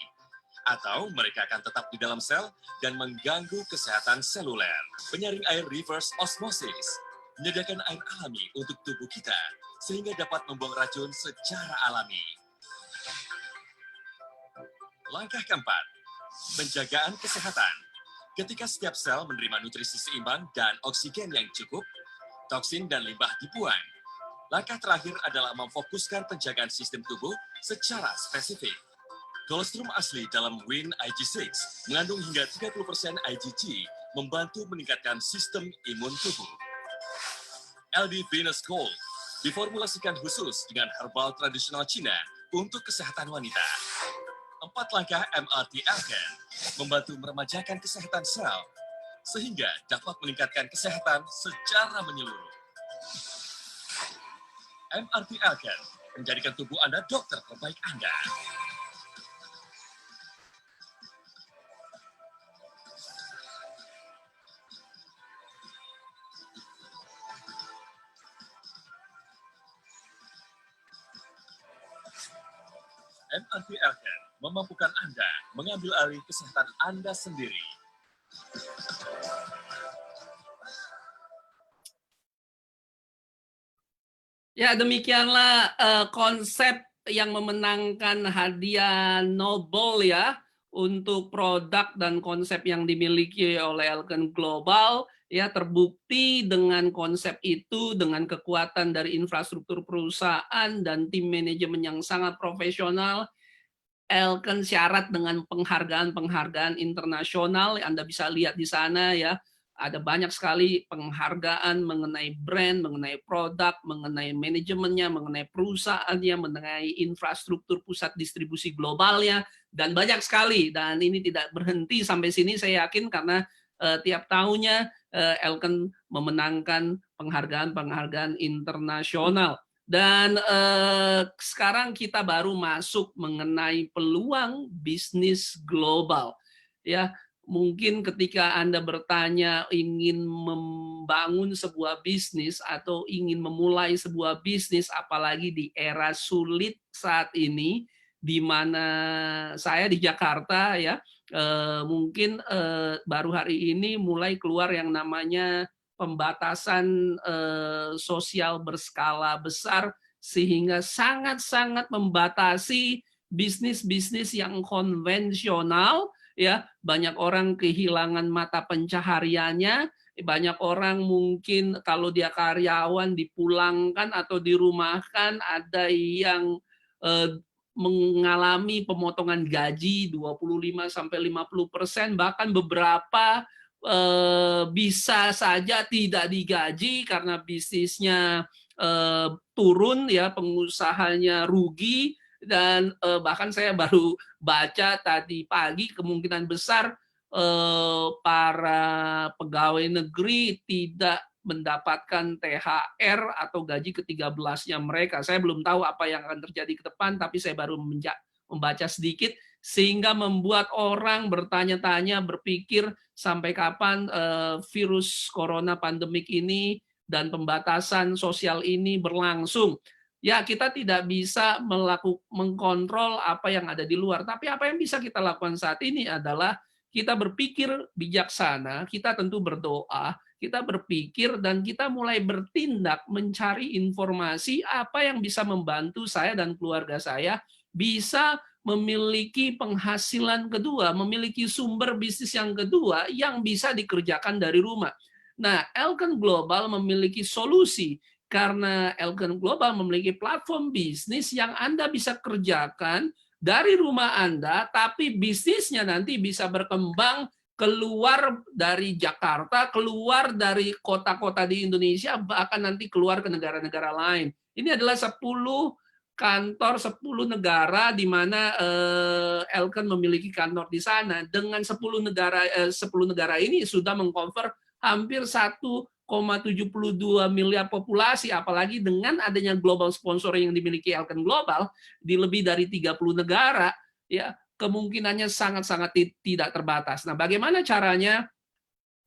Atau mereka akan tetap di dalam sel dan mengganggu kesehatan seluler. Penyaring air reverse osmosis menyediakan air alami untuk tubuh kita, sehingga dapat membuang racun secara alami. Langkah keempat, penjagaan kesehatan. Ketika setiap sel menerima nutrisi seimbang dan oksigen yang cukup, toksin dan limbah dibuang. Langkah terakhir adalah memfokuskan penjagaan sistem tubuh secara spesifik. Kolostrum asli dalam Win IG6 mengandung hingga 30% IgG, membantu meningkatkan sistem imun tubuh. LD Venus Gold diformulasikan khusus dengan herbal tradisional Cina untuk kesehatan wanita. 4 langkah MRT Alken membantu meremajakan kesehatan sel, sehingga dapat meningkatkan kesehatan secara menyeluruh. MRT Alken menjadikan tubuh Anda dokter terbaik Anda. MRT Alken memampukan Anda mengambil alih kesehatan Anda sendiri. Ya, demikianlah konsep yang memenangkan hadiah Nobel ya untuk produk dan konsep yang dimiliki oleh Alken Global ya, terbukti dengan konsep itu, dengan kekuatan dari infrastruktur perusahaan dan tim manajemen yang sangat profesional. Alken syarat dengan penghargaan-penghargaan internasional. Anda bisa lihat di sana ya, ada banyak sekali penghargaan mengenai brand, mengenai produk, mengenai manajemennya, mengenai perusahaannya, mengenai infrastruktur pusat distribusi globalnya, dan banyak sekali. Dan ini tidak berhenti sampai sini, saya yakin, karena tiap tahunnya Alken memenangkan penghargaan-penghargaan internasional. Dan sekarang kita baru masuk mengenai peluang bisnis global. Ya, mungkin ketika Anda bertanya ingin membangun sebuah bisnis atau ingin memulai sebuah bisnis, apalagi di era sulit saat ini, di mana saya di Jakarta ya, mungkin baru hari ini mulai keluar yang namanya pembatasan sosial berskala besar, sehingga sangat-sangat membatasi bisnis-bisnis yang konvensional ya. Banyak orang kehilangan mata pencahariannya, banyak orang mungkin kalau dia karyawan dipulangkan atau dirumahkan, ada yang mengalami pemotongan gaji 25 sampai 50%, bahkan beberapa bisa saja tidak digaji karena bisnisnya turun ya, pengusahanya rugi. Dan bahkan saya baru baca tadi pagi kemungkinan besar para pegawai negeri tidak mendapatkan THR atau gaji ke-13-nya mereka. Saya belum tahu apa yang akan terjadi ke depan, tapi saya baru membaca sedikit, sehingga membuat orang bertanya-tanya, berpikir sampai kapan virus corona pandemik ini dan pembatasan sosial ini berlangsung. Ya, kita tidak bisa mengkontrol apa yang ada di luar, tapi apa yang bisa kita lakukan saat ini adalah kita berpikir bijaksana, kita tentu berdoa, kita berpikir, dan kita mulai bertindak mencari informasi apa yang bisa membantu saya dan keluarga saya bisa memiliki penghasilan kedua, memiliki sumber bisnis yang kedua yang bisa dikerjakan dari rumah. Nah, Alken Global memiliki solusi, karena Alken Global memiliki platform bisnis yang Anda bisa kerjakan dari rumah Anda, tapi bisnisnya nanti bisa berkembang keluar dari Jakarta, keluar dari kota-kota di Indonesia, bahkan nanti keluar ke negara-negara lain. Ini adalah 10 kantor, 10 negara di mana Alken memiliki kantor di sana. Dengan 10 negara ini sudah mengcover hampir 1,72 miliar populasi, apalagi dengan adanya global sponsoring yang dimiliki Alken Global di lebih dari 30 negara, ya kemungkinannya sangat-sangat tidak terbatas. Nah, bagaimana caranya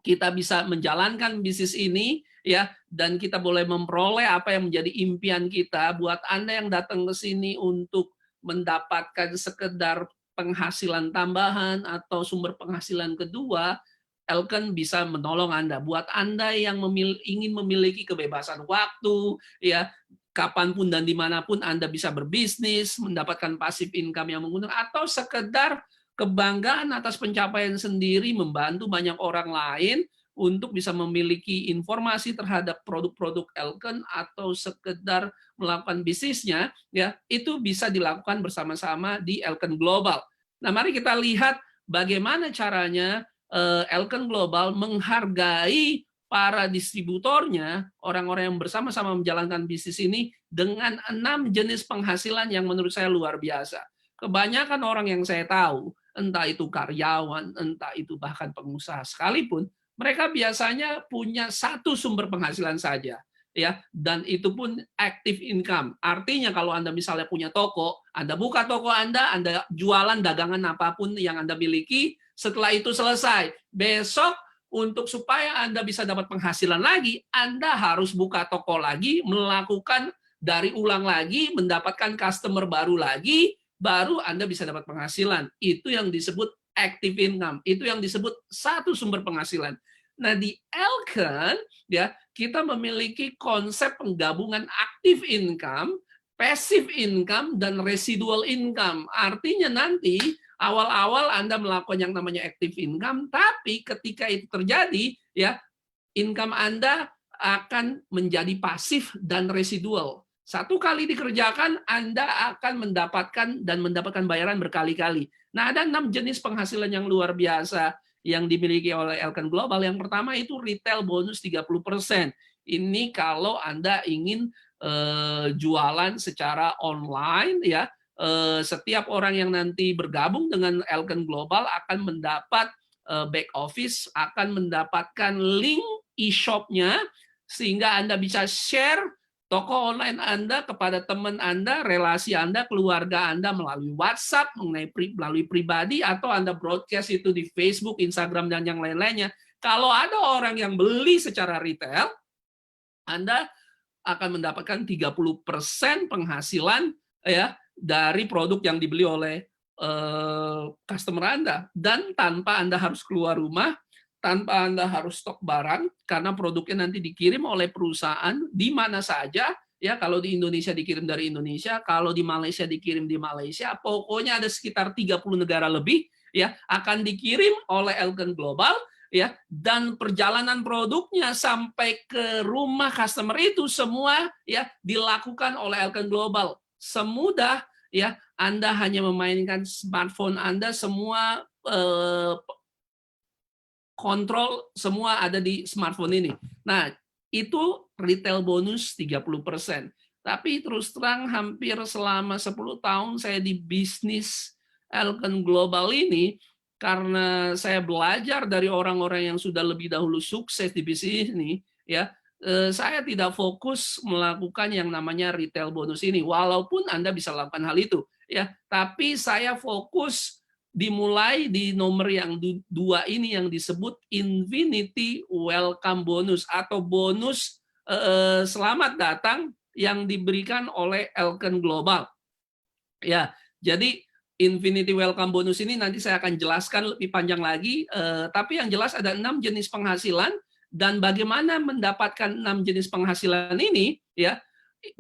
kita bisa menjalankan bisnis ini ya, dan kita boleh memperoleh apa yang menjadi impian kita. Buat Anda yang datang ke sini untuk mendapatkan sekedar penghasilan tambahan atau sumber penghasilan kedua, Alken bisa menolong Anda. Buat Anda yang ingin memiliki kebebasan waktu, ya kapanpun dan dimanapun Anda bisa berbisnis, mendapatkan passive income yang menguntungkan, atau sekedar kebanggaan atas pencapaian sendiri, membantu banyak orang lain untuk bisa memiliki informasi terhadap produk-produk Elken atau sekedar melakukan bisnisnya, ya, itu bisa dilakukan bersama-sama di Elken Global. Nah, mari kita lihat bagaimana caranya Elken Global menghargai para distributornya, orang-orang yang bersama-sama menjalankan bisnis ini dengan 6 jenis penghasilan yang menurut saya luar biasa. Kebanyakan orang yang saya tahu, entah itu karyawan, entah itu bahkan pengusaha sekalipun, mereka biasanya punya satu sumber penghasilan saja, ya, dan itu pun active income. Artinya kalau Anda misalnya punya toko, Anda buka toko Anda jualan dagangan apapun yang Anda miliki, setelah itu selesai. Besok untuk supaya Anda bisa dapat penghasilan lagi, Anda harus buka toko lagi, melakukan dari ulang lagi, mendapatkan customer baru lagi, baru Anda bisa dapat penghasilan. Itu yang disebut active income. Itu yang disebut satu sumber penghasilan. Nah, di Elken, ya, kita memiliki konsep penggabungan active income, passive income, dan residual income. Artinya nanti awal-awal Anda melakukan yang namanya active income, tapi ketika itu terjadi, ya, income Anda akan menjadi pasif dan residual. Satu kali dikerjakan, Anda akan mendapatkan bayaran berkali-kali. Nah, ada 6 jenis penghasilan yang luar biasa yang dimiliki oleh Elken Global. Yang pertama itu retail bonus 30%. Ini kalau Anda ingin jualan secara online, ya, setiap orang yang nanti bergabung dengan Elken Global akan mendapat back office, akan mendapatkan link e-shop-nya, sehingga Anda bisa share toko online Anda kepada teman Anda, relasi Anda, keluarga Anda melalui WhatsApp, melalui pribadi, atau Anda broadcast itu di Facebook, Instagram, dan yang lain-lainnya. Kalau ada orang yang beli secara retail, Anda akan mendapatkan 30% penghasilan, ya, dari produk yang dibeli oleh customer Anda, dan tanpa Anda harus keluar rumah, tanpa Anda harus stok barang, karena produknya nanti dikirim oleh perusahaan di mana saja, ya, kalau di Indonesia dikirim dari Indonesia, kalau di Malaysia dikirim di Malaysia, pokoknya ada sekitar 30 negara lebih, ya, akan dikirim oleh Elken Global, ya, dan perjalanan produknya sampai ke rumah customer itu semua, ya, dilakukan oleh Elken Global. Semudah, ya, Anda hanya memainkan smartphone Anda, semua kontrol semua ada di smartphone ini. Nah, itu retail bonus 30%. Tapi terus terang hampir selama 10 tahun saya di bisnis Elken Global ini, karena saya belajar dari orang-orang yang sudah lebih dahulu sukses di bisnis ini, ya, saya tidak fokus melakukan yang namanya retail bonus ini, walaupun Anda bisa lakukan hal itu, ya. Tapi saya fokus dimulai di nomor yang 2 ini yang disebut Infinity Welcome Bonus atau bonus selamat datang yang diberikan oleh Elken Global. Ya, jadi Infinity Welcome Bonus ini nanti saya akan jelaskan lebih panjang lagi, tapi yang jelas ada 6 jenis penghasilan, dan bagaimana mendapatkan 6 jenis penghasilan ini, ya,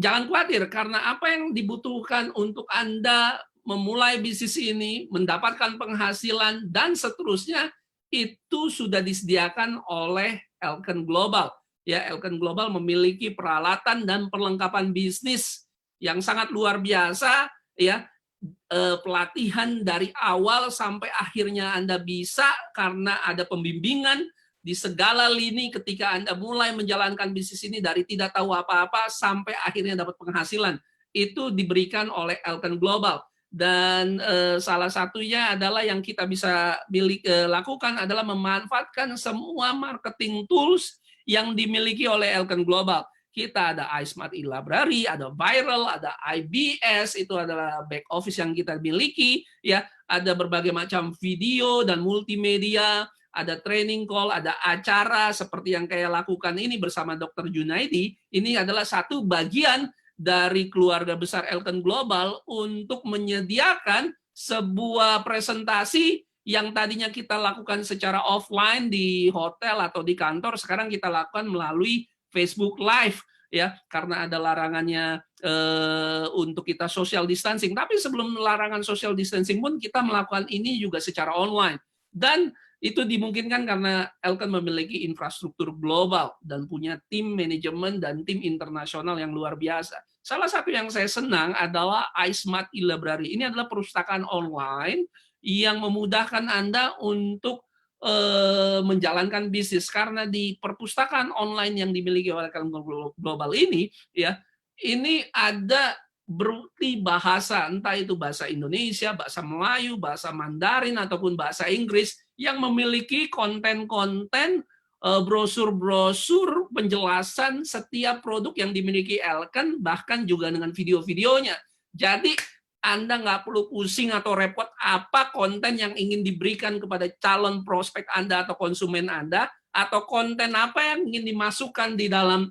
jangan khawatir, karena apa yang dibutuhkan untuk Anda memulai bisnis ini, mendapatkan penghasilan, dan seterusnya, itu sudah disediakan oleh Elken Global. Ya, Elken Global memiliki peralatan dan perlengkapan bisnis yang sangat luar biasa, ya, pelatihan dari awal sampai akhirnya Anda bisa, karena ada pembimbingan di segala lini ketika Anda mulai menjalankan bisnis ini dari tidak tahu apa-apa sampai akhirnya dapat penghasilan. Itu diberikan oleh Elken Global. Dan salah satunya adalah yang kita bisa lakukan adalah memanfaatkan semua marketing tools yang dimiliki oleh Elken Global. Kita ada iSmart e-Library, ada Viral, ada IBS, itu adalah back office yang kita miliki, ya, ada berbagai macam video dan multimedia, ada training call, ada acara seperti yang saya lakukan ini bersama Dr. Junaidi. Ini adalah satu bagian dari keluarga besar Elken Global untuk menyediakan sebuah presentasi yang tadinya kita lakukan secara offline di hotel atau di kantor, sekarang kita lakukan melalui Facebook Live, ya, karena ada larangannya untuk kita social distancing. Tapi sebelum larangan social distancing pun kita melakukan ini juga secara online. Dan Itu dimungkinkan karena Elkan memiliki infrastruktur global dan punya tim manajemen dan tim internasional yang luar biasa. Salah satu yang saya senang adalah iSmart e-Library. Ini adalah perpustakaan online yang memudahkan Anda untuk menjalankan bisnis, karena di perpustakaan online yang dimiliki oleh Elkan Global ini, ya, ini ada berarti bahasa, entah itu bahasa Indonesia, bahasa Melayu, bahasa Mandarin, ataupun bahasa Inggris, yang memiliki konten-konten, brosur-brosur penjelasan setiap produk yang dimiliki Elkan, bahkan juga dengan video-videonya. Jadi Anda nggak perlu pusing atau repot apa konten yang ingin diberikan kepada calon prospek Anda atau konsumen Anda, atau konten apa yang ingin dimasukkan di dalam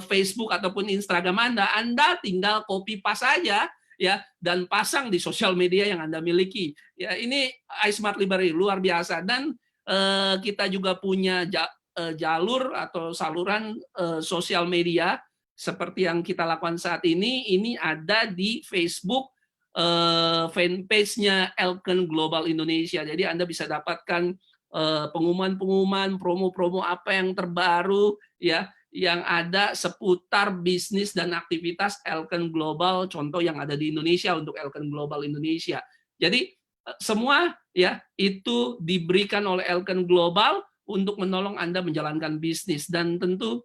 Facebook ataupun Instagram Anda tinggal copy paste saja, ya, dan pasang di sosial media yang Anda miliki. Ya, ini iSmart Library luar biasa, dan kita juga punya jalur atau saluran sosial media seperti yang kita lakukan saat ini. Ini ada di Facebook, fanpage-nya Elkan Global Indonesia. Jadi Anda bisa dapatkan pengumuman-pengumuman, promo-promo apa yang terbaru, ya, yang ada seputar bisnis dan aktivitas Elkan Global, contoh yang ada di Indonesia untuk Elkan Global Indonesia. Jadi semua, ya, itu diberikan oleh Elkan Global untuk menolong Anda menjalankan bisnis. Dan tentu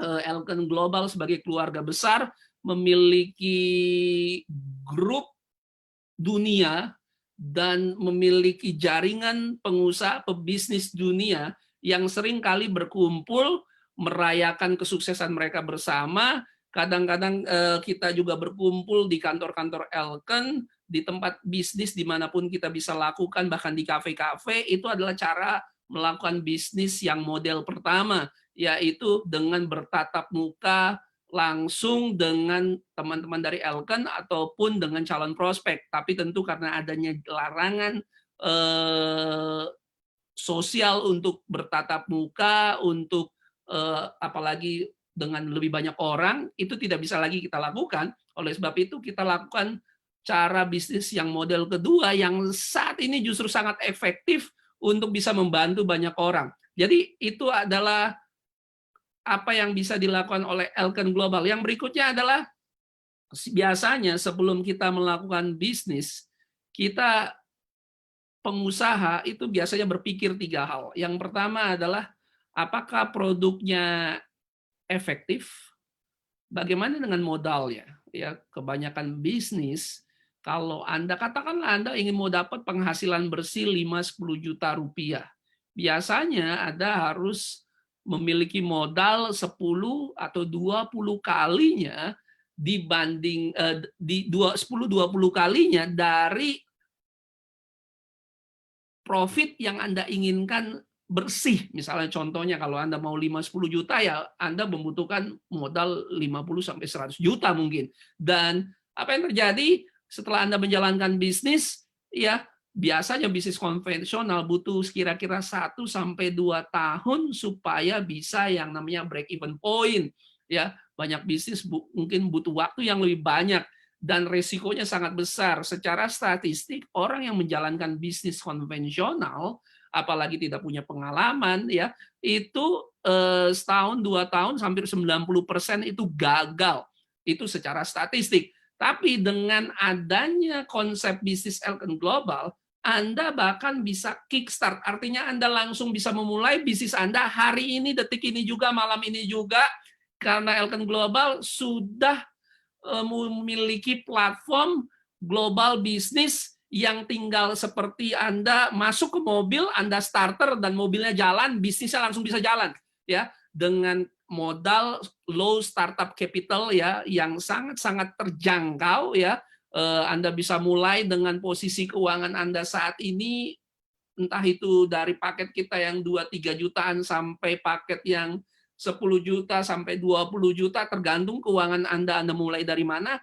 Elkan Global sebagai keluarga besar memiliki grup dunia dan memiliki jaringan pengusaha pebisnis dunia yang sering kali berkumpul merayakan kesuksesan mereka bersama. Kadang-kadang kita juga berkumpul di kantor-kantor Elkan, di tempat bisnis dimanapun kita bisa lakukan, bahkan di kafe-kafe. Itu adalah cara melakukan bisnis yang model pertama, yaitu dengan bertatap muka langsung dengan teman-teman dari Elkan ataupun dengan calon prospek. Tapi tentu karena adanya larangan sosial untuk bertatap muka, untuk apalagi dengan lebih banyak orang, itu tidak bisa lagi kita lakukan. Oleh sebab itu kita lakukan cara bisnis yang model kedua yang saat ini justru sangat efektif untuk bisa membantu banyak orang. Jadi itu adalah apa yang bisa dilakukan oleh Elkan Global. Yang berikutnya adalah biasanya sebelum kita melakukan bisnis, kita pengusaha itu biasanya berpikir 3 hal. Yang pertama adalah apakah produknya efektif? Bagaimana dengan modalnya? Ya, kebanyakan bisnis, kalau Anda katakanlah Anda ingin mau dapat penghasilan bersih 5-10 juta rupiah, biasanya Anda harus memiliki modal 10 atau 20 kalinya dibanding 10-20 kalinya dari profit yang Anda inginkan bersih. Misalnya contohnya kalau Anda mau 5-10 juta, ya Anda membutuhkan modal 50-100 juta mungkin. Dan apa yang terjadi setelah Anda menjalankan bisnis, ya biasanya bisnis konvensional butuh kira-kira 1-2 tahun supaya bisa yang namanya break even point. Ya, banyak bisnis mungkin butuh waktu yang lebih banyak dan resikonya sangat besar. Secara statistik, orang yang menjalankan bisnis konvensional, apalagi tidak punya pengalaman, ya itu setahun 2 tahun hampir 90% itu gagal. Itu secara statistik. Tapi dengan adanya konsep bisnis Elkan Global, Anda bahkan bisa kickstart. Artinya Anda langsung bisa memulai bisnis Anda hari ini, detik ini juga, malam ini juga, karena Elkan Global sudah memiliki platform global bisnis yang tinggal seperti Anda masuk ke mobil, Anda starter dan mobilnya jalan, bisnisnya langsung bisa jalan, ya, dengan modal low startup capital, ya, yang sangat-sangat terjangkau, ya. Anda bisa mulai dengan posisi keuangan Anda saat ini, entah itu dari paket kita yang 2-3 jutaan sampai paket yang 10 juta sampai 20 juta, tergantung keuangan Anda mulai dari mana,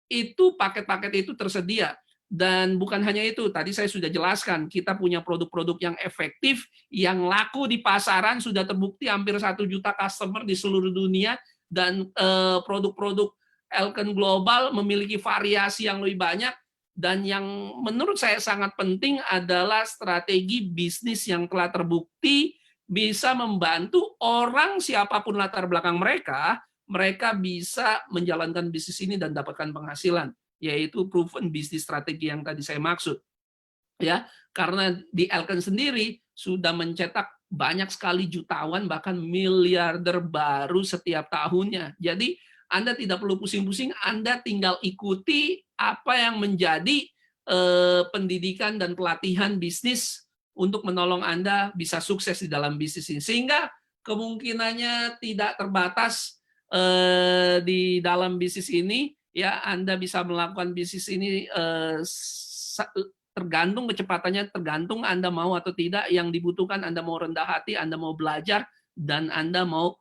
itu paket-paket itu tersedia. Dan bukan hanya itu, tadi saya sudah jelaskan, kita punya produk-produk yang efektif, yang laku di pasaran, sudah terbukti hampir 1 juta customer di seluruh dunia, dan produk-produk Elkan Global memiliki variasi yang lebih banyak, Dan yang menurut saya sangat penting adalah strategi bisnis yang telah terbukti bisa membantu orang siapapun latar belakang mereka, mereka bisa menjalankan bisnis ini dan dapatkan penghasilan, yaitu proven bisnis strategi yang tadi saya maksud. Ya, karena di Elken sendiri sudah mencetak banyak sekali jutawan bahkan miliarder baru setiap tahunnya. Jadi Anda tidak perlu pusing-pusing, Anda tinggal ikuti apa yang menjadi pendidikan dan pelatihan bisnis untuk menolong Anda bisa sukses di dalam bisnis ini. Sehingga kemungkinannya tidak terbatas di dalam bisnis ini, ya Anda bisa melakukan bisnis ini tergantung kecepatannya, tergantung Anda mau atau tidak. Yang dibutuhkan Anda mau rendah hati, Anda mau belajar, dan Anda mau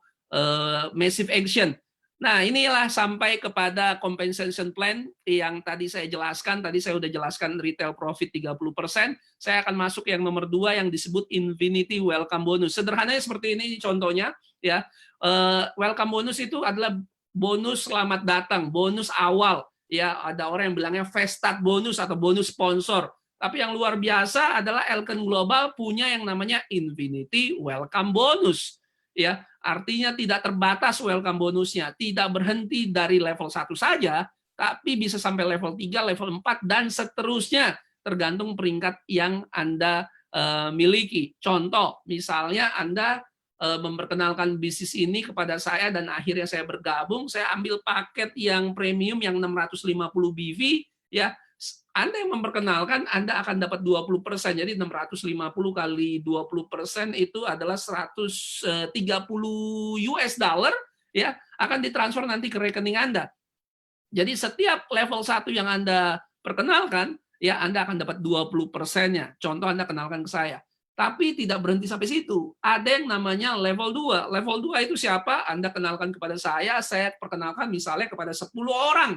massive action. Nah, inilah sampai kepada compensation plan yang tadi saya jelaskan. Tadi saya sudah jelaskan retail profit 30%. Saya akan masuk yang nomor 2 yang disebut Infinity Welcome Bonus. Sederhananya seperti ini contohnya, ya. Welcome bonus itu adalah bonus selamat datang, bonus awal. Ya, ada orang yang bilangnya fast start bonus atau bonus sponsor. Tapi yang luar biasa adalah Elken Global punya yang namanya Infinity Welcome Bonus. Ya, artinya tidak terbatas welcome bonusnya, tidak berhenti dari level 1 saja, tapi bisa sampai level 3, level 4, dan seterusnya, tergantung peringkat yang Anda miliki. Contoh, misalnya Anda memperkenalkan bisnis ini kepada saya dan akhirnya saya bergabung, saya ambil paket yang premium yang 650 BV, ya. Anda yang memperkenalkan, Anda akan dapat 20%. Jadi 650 kali 20% itu adalah 130 US dollar, ya, akan ditransfer nanti ke rekening Anda. Jadi setiap level 1 yang Anda perkenalkan, ya Anda akan dapat 20%-nya. Contoh Anda kenalkan ke saya. Tapi tidak berhenti sampai situ. Ada yang namanya level 2. Level 2 itu siapa? Anda kenalkan kepada saya perkenalkan misalnya kepada 10 orang.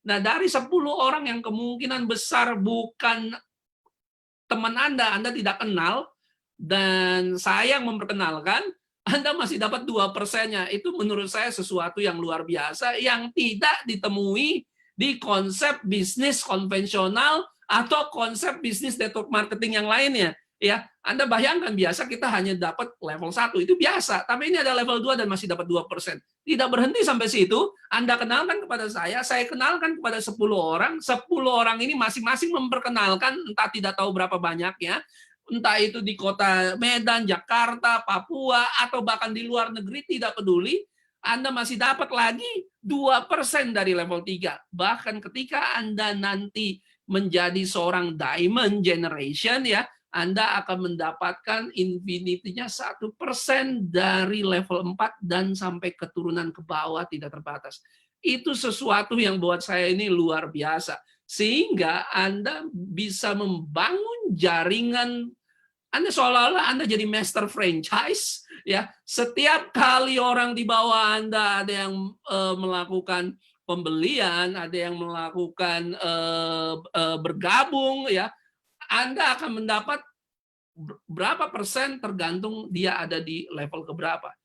Nah, dari 10 orang yang kemungkinan besar bukan teman Anda tidak kenal, dan saya yang memperkenalkan, Anda masih dapat 2%-nya. Itu menurut saya sesuatu yang luar biasa, yang tidak ditemui di konsep bisnis konvensional atau konsep bisnis network marketing yang lainnya. Ya, Anda bayangkan biasa kita hanya dapat level 1, itu biasa. Tapi ini ada level 2 dan masih dapat 2%. Tidak berhenti sampai situ, Anda kenalkan kepada saya kenalkan kepada 10 orang. 10 orang ini masing-masing memperkenalkan, entah tidak tahu berapa banyaknya, entah itu di kota Medan, Jakarta, Papua, atau bahkan di luar negeri, tidak peduli. Anda masih dapat lagi 2% dari level 3. Bahkan ketika Anda nanti menjadi seorang diamond generation, ya, Anda akan mendapatkan infinity-nya 1% dari level 4 dan sampai keturunan ke bawah tidak terbatas. Itu sesuatu yang buat saya ini luar biasa. Sehingga Anda bisa membangun jaringan, Anda seolah-olah Anda jadi master franchise, ya. Setiap kali orang di bawah Anda ada yang melakukan pembelian, ada yang melakukan bergabung, ya, Anda akan mendapat berapa persen tergantung dia ada di level keberapa.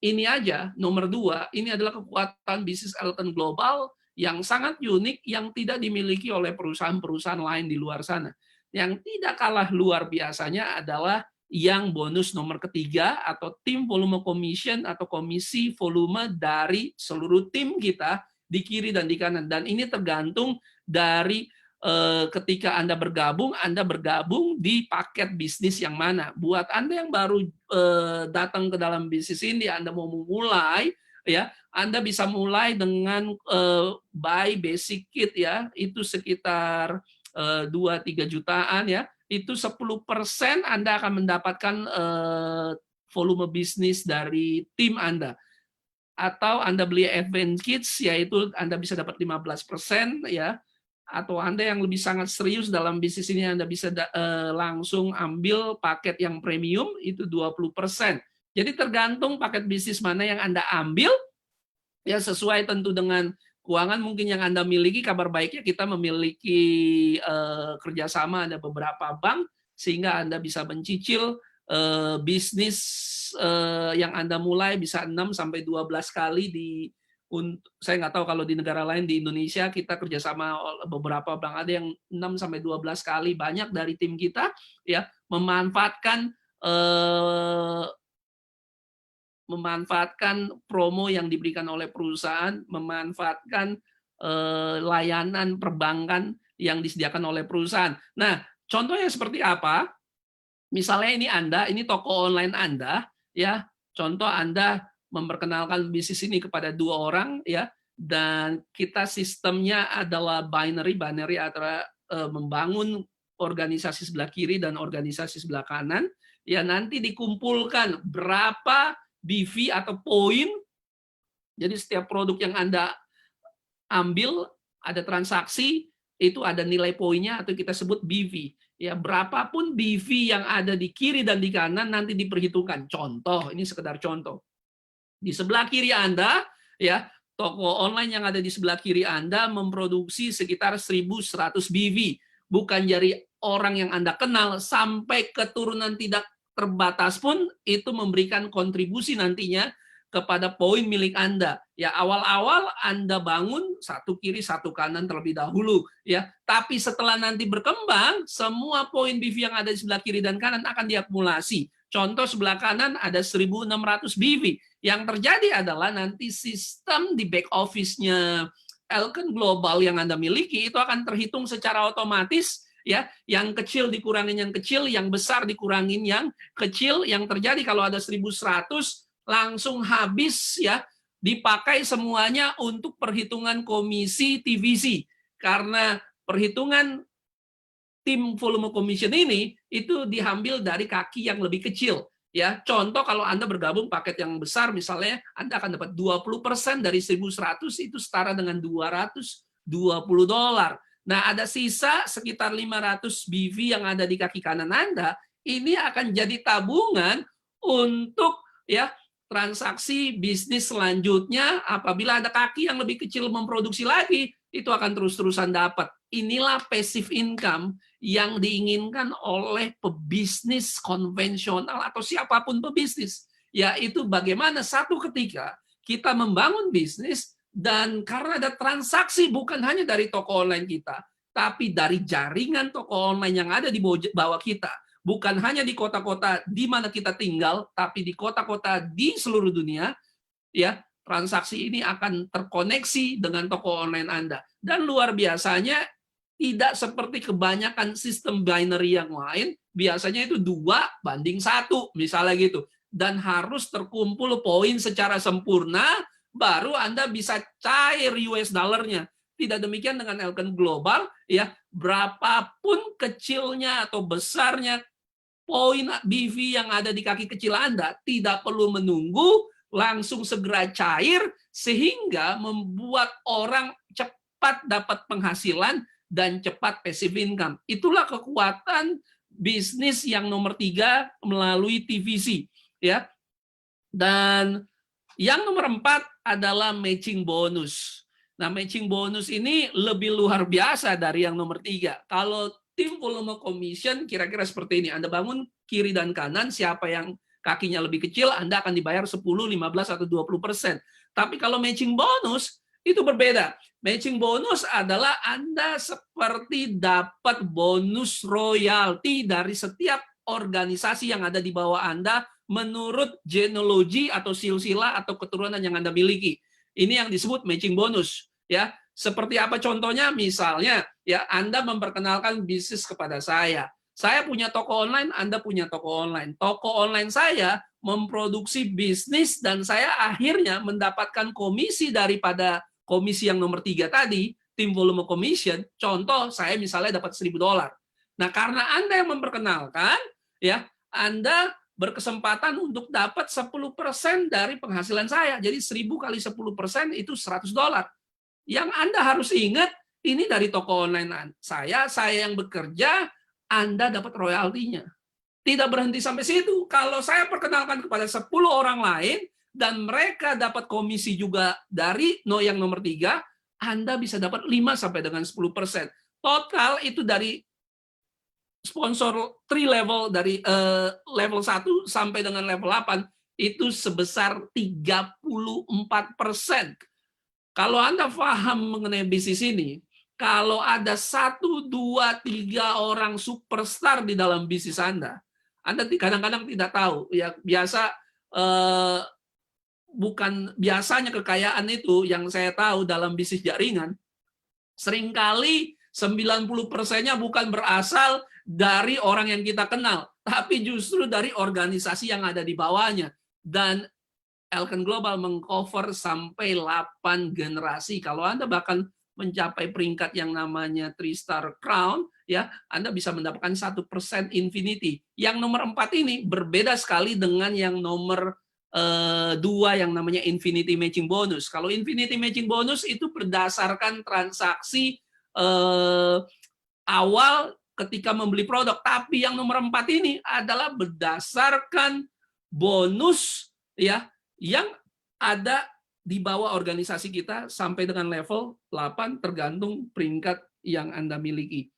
Ini aja, nomor 2, ini adalah kekuatan bisnis Elken Global yang sangat unik, yang tidak dimiliki oleh perusahaan-perusahaan lain di luar sana. Yang tidak kalah luar biasanya adalah yang bonus nomor ketiga, atau tim volume commission atau komisi volume dari seluruh tim kita di kiri dan di kanan. Dan ini tergantung dari ketika Anda bergabung di paket bisnis yang mana. Buat Anda yang baru datang ke dalam bisnis ini, Anda mau memulai, ya, Anda bisa mulai dengan buy basic kit, ya, itu sekitar 2-3 jutaan, ya. Itu 10% Anda akan mendapatkan volume bisnis dari tim Anda. Atau Anda beli advance kits, yaitu Anda bisa dapat 15%, ya. Atau Anda yang lebih sangat serius dalam bisnis ini, Anda bisa langsung ambil paket yang premium, itu 20%. Jadi tergantung paket bisnis mana yang Anda ambil, ya, sesuai tentu dengan keuangan mungkin yang Anda miliki. Kabar baiknya kita memiliki kerjasama, ada beberapa bank, sehingga Anda bisa mencicil bisnis yang Anda mulai bisa 6-12 kali Saya nggak tahu kalau di negara lain, di Indonesia kita kerjasama beberapa bank, ada yang 6-12 kali, banyak dari tim kita ya memanfaatkan promo yang diberikan oleh perusahaan, memanfaatkan layanan perbankan yang disediakan oleh perusahaan. Nah, contohnya seperti apa? Misalnya ini toko online Anda, ya. Contoh Anda memperkenalkan bisnis ini kepada 2 orang, ya, dan kita sistemnya adalah binary antara membangun organisasi sebelah kiri dan organisasi sebelah kanan, ya, nanti dikumpulkan berapa BV atau poin. Jadi setiap produk yang Anda ambil, ada transaksi, itu ada nilai poinnya atau kita sebut BV. Ya, berapapun BV yang ada di kiri dan di kanan nanti diperhitungkan. Contoh, ini sekedar contoh. Di sebelah kiri Anda, ya, toko online yang ada di sebelah kiri Anda memproduksi sekitar 1.100 BV. Bukan dari orang yang Anda kenal, sampai keturunan tidak terbatas pun itu memberikan kontribusi nantinya kepada poin milik Anda. Ya, awal-awal Anda bangun satu kiri satu kanan terlebih dahulu, ya. Tapi setelah nanti berkembang, semua poin BV yang ada di sebelah kiri dan kanan akan diakumulasi. Contoh sebelah kanan ada 1.600 BV. Yang terjadi adalah nanti sistem di back office-nya Elken Global yang Anda miliki itu akan terhitung secara otomatis, ya. Yang kecil dikurangin yang kecil, yang besar dikurangin yang kecil. Yang terjadi kalau ada 1.100 langsung habis, ya, dipakai semuanya untuk perhitungan komisi TVC, karena perhitungan tim volume commission ini itu diambil dari kaki yang lebih kecil, ya. Contoh kalau Anda bergabung paket yang besar, misalnya Anda akan dapat 20% dari 1.100, itu setara dengan $220. Nah, ada sisa sekitar 500 BV yang ada di kaki kanan Anda, ini akan jadi tabungan untuk, ya, transaksi bisnis selanjutnya. Apabila ada kaki yang lebih kecil memproduksi lagi, itu akan terus-terusan dapat. Inilah passive income yang diinginkan oleh pebisnis konvensional atau siapapun pebisnis, yaitu bagaimana satu ketika kita membangun bisnis, dan karena ada transaksi bukan hanya dari toko online kita, tapi dari jaringan toko online yang ada di bawah kita. Bukan hanya di kota-kota di mana kita tinggal, tapi di kota-kota di seluruh dunia, ya, transaksi ini akan terkoneksi dengan toko online Anda. Dan luar biasanya, tidak seperti kebanyakan sistem binary yang lain, biasanya itu 2:1, misalnya gitu. Dan harus terkumpul poin secara sempurna, baru Anda bisa cair US dollar-nya. Tidak demikian dengan Elken Global, ya, berapapun kecilnya atau besarnya poin BV yang ada di kaki kecil Anda, tidak perlu menunggu, langsung segera cair, sehingga membuat orang cepat dapat penghasilan dan cepat passive income. Itulah kekuatan bisnis yang nomor 3 melalui TVC, ya. Dan yang nomor 4 adalah matching bonus. Nah, matching bonus ini lebih luar biasa dari yang nomor 3. Kalau tim volume commission kira-kira seperti ini. Anda bangun kiri dan kanan, siapa yang kakinya lebih kecil, Anda akan dibayar 10, 15, atau 20%. Tapi kalau matching bonus, itu berbeda. Matching bonus adalah Anda seperti dapat bonus royalti dari setiap organisasi yang ada di bawah Anda menurut genealogi atau silsilah atau keturunan yang Anda miliki. Ini yang disebut matching bonus, ya. Seperti apa contohnya? Misalnya, ya, Anda memperkenalkan bisnis kepada saya. Saya punya toko online, Anda punya toko online. Toko online saya memproduksi bisnis dan saya akhirnya mendapatkan komisi daripada komisi yang nomor 3 tadi, tim volume commission. Contoh, saya misalnya dapat $1.000. Nah, karena Anda yang memperkenalkan, ya, Anda berkesempatan untuk dapat 10% dari penghasilan saya. Jadi 1.000 kali 10% itu $100. Yang Anda harus ingat, ini dari toko online saya yang bekerja, Anda dapat royaltinya. Tidak berhenti sampai situ. Kalau saya perkenalkan kepada 10 orang lain, dan mereka dapat komisi juga dari yang nomor 3, Anda bisa dapat 5 sampai dengan 10%. Total itu dari sponsor 3 level, dari level 1 sampai dengan level 8, itu sebesar 34%. Kalau Anda paham mengenai bisnis ini, kalau ada 1, 2, 3 orang superstar di dalam bisnis Anda kadang-kadang tidak tahu. Ya biasa bukan biasanya kekayaan itu yang saya tahu dalam bisnis jaringan, seringkali 90%-nya bukan berasal dari orang yang kita kenal, tapi justru dari organisasi yang ada di bawahnya. Dan Elken Global mengcover sampai 8 generasi. Kalau Anda bahkan mencapai peringkat yang namanya 3-star crown, ya Anda bisa mendapatkan 1% infinity. Yang nomor 4 ini berbeda sekali dengan yang nomor 2 yang namanya infinity matching bonus. Kalau infinity matching bonus itu berdasarkan transaksi awal ketika membeli produk, tapi yang nomor 4 ini adalah berdasarkan bonus ya yang ada di bawah organisasi kita sampai dengan level 8 tergantung peringkat yang Anda miliki.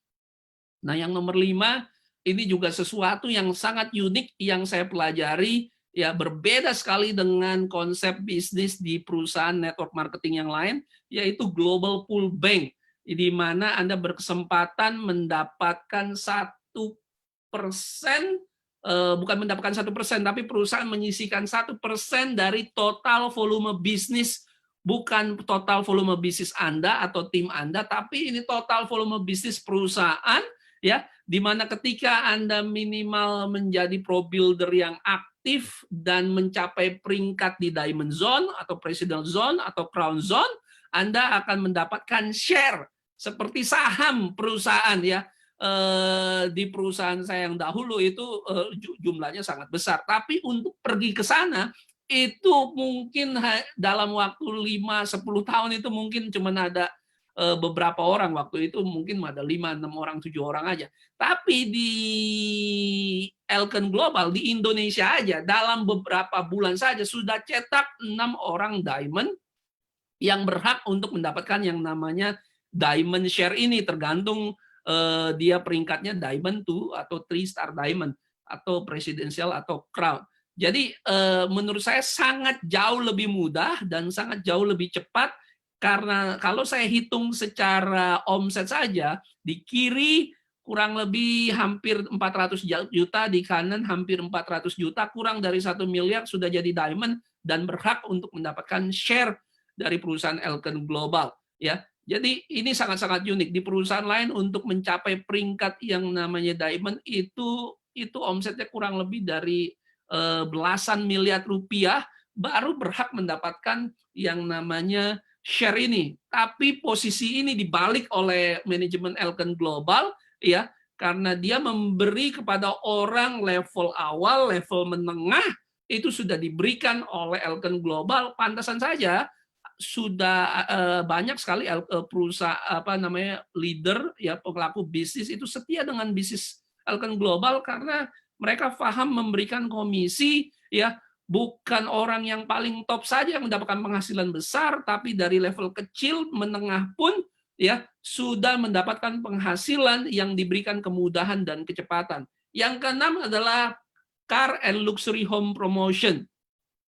Nah, yang nomor 5 ini juga sesuatu yang sangat unik yang saya pelajari, ya berbeda sekali dengan konsep bisnis di perusahaan network marketing yang lain, yaitu global pool bank, di mana Anda berkesempatan mendapatkan 1%, bukan mendapatkan 1%, tapi perusahaan menyisihkan 1% dari total volume bisnis, bukan total volume bisnis Anda atau tim Anda, tapi ini total volume bisnis perusahaan, ya, di mana ketika Anda minimal menjadi pro builder yang aktif dan mencapai peringkat di Diamond Zone atau President Zone atau Crown Zone, Anda akan mendapatkan share seperti saham perusahaan, ya. Di perusahaan saya yang dahulu itu jumlahnya sangat besar, tapi untuk pergi ke sana itu mungkin dalam waktu 5-10 tahun itu mungkin cuma ada beberapa orang. Waktu itu mungkin ada 5-6 orang, 7 orang aja. Tapi di Elken Global di Indonesia aja dalam beberapa bulan saja sudah cetak 6 orang diamond yang berhak untuk mendapatkan yang namanya diamond share ini, tergantung dia peringkatnya Diamond 2 atau 3-star Diamond atau Presidential atau Crown. Jadi menurut saya sangat jauh lebih mudah dan sangat jauh lebih cepat, karena kalau saya hitung secara omset saja, di kiri kurang lebih hampir 400 juta, di kanan hampir 400 juta, kurang dari 1 miliar sudah jadi Diamond dan berhak untuk mendapatkan share dari perusahaan Elken Global, ya. Jadi ini sangat-sangat unik. Di perusahaan lain untuk mencapai peringkat yang namanya Diamond itu omsetnya kurang lebih dari belasan miliar rupiah baru berhak mendapatkan yang namanya share ini. Tapi posisi ini dibalik oleh manajemen Elken Global, ya, karena dia memberi kepada orang level awal, level menengah itu sudah diberikan oleh Elken Global. Pantasan saja sudah banyak sekali perusahaan leader, ya, pelaku bisnis itu setia dengan bisnis Elken Global karena mereka paham memberikan komisi, ya, bukan orang yang paling top saja yang mendapatkan penghasilan besar, tapi dari level kecil menengah pun, ya, sudah mendapatkan penghasilan yang diberikan kemudahan dan kecepatan. Yang keenam adalah car and luxury home promotion,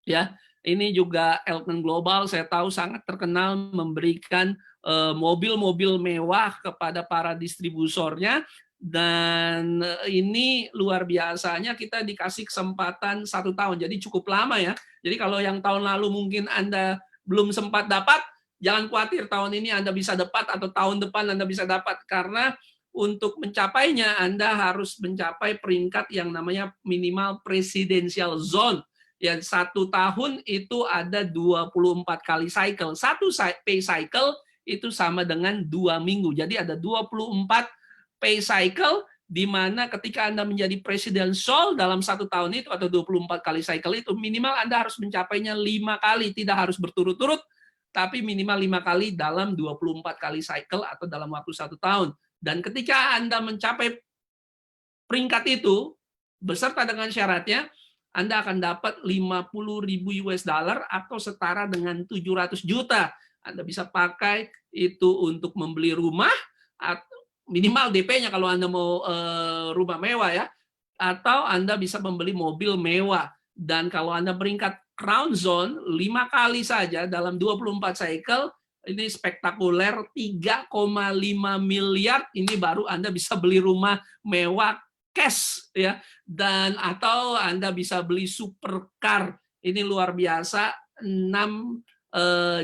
ya. Ini juga Elken Global saya tahu sangat terkenal memberikan mobil-mobil mewah kepada para distributornya, dan ini luar biasanya kita dikasih kesempatan 1 tahun, jadi cukup lama, ya. Jadi kalau yang tahun lalu mungkin Anda belum sempat dapat, jangan khawatir, tahun ini Anda bisa dapat atau tahun depan Anda bisa dapat, karena untuk mencapainya Anda harus mencapai peringkat yang namanya minimal presidential zone. Ya, 1 tahun itu ada 24 kali cycle. 1 pay cycle itu sama dengan 2 minggu. Jadi ada 24 pay cycle, di mana ketika Anda menjadi presidential dalam 1 tahun itu atau 24 kali cycle itu, minimal Anda harus mencapainya 5 kali. Tidak harus berturut-turut, tapi minimal 5 kali dalam 24 kali cycle atau dalam waktu 1 tahun. Dan ketika Anda mencapai peringkat itu, beserta dengan syaratnya, Anda akan dapat 50.000 US dollar atau setara dengan 700 juta. Anda bisa pakai itu untuk membeli rumah, atau minimal DP-nya kalau Anda mau rumah mewah, ya, atau Anda bisa membeli mobil mewah. Dan kalau Anda peringkat Crown Zone 5 kali saja dalam 24 cycle, ini spektakuler, 3,5 miliar, ini baru Anda bisa beli rumah mewah cash ya, dan atau Anda bisa beli supercar. Ini luar biasa, 6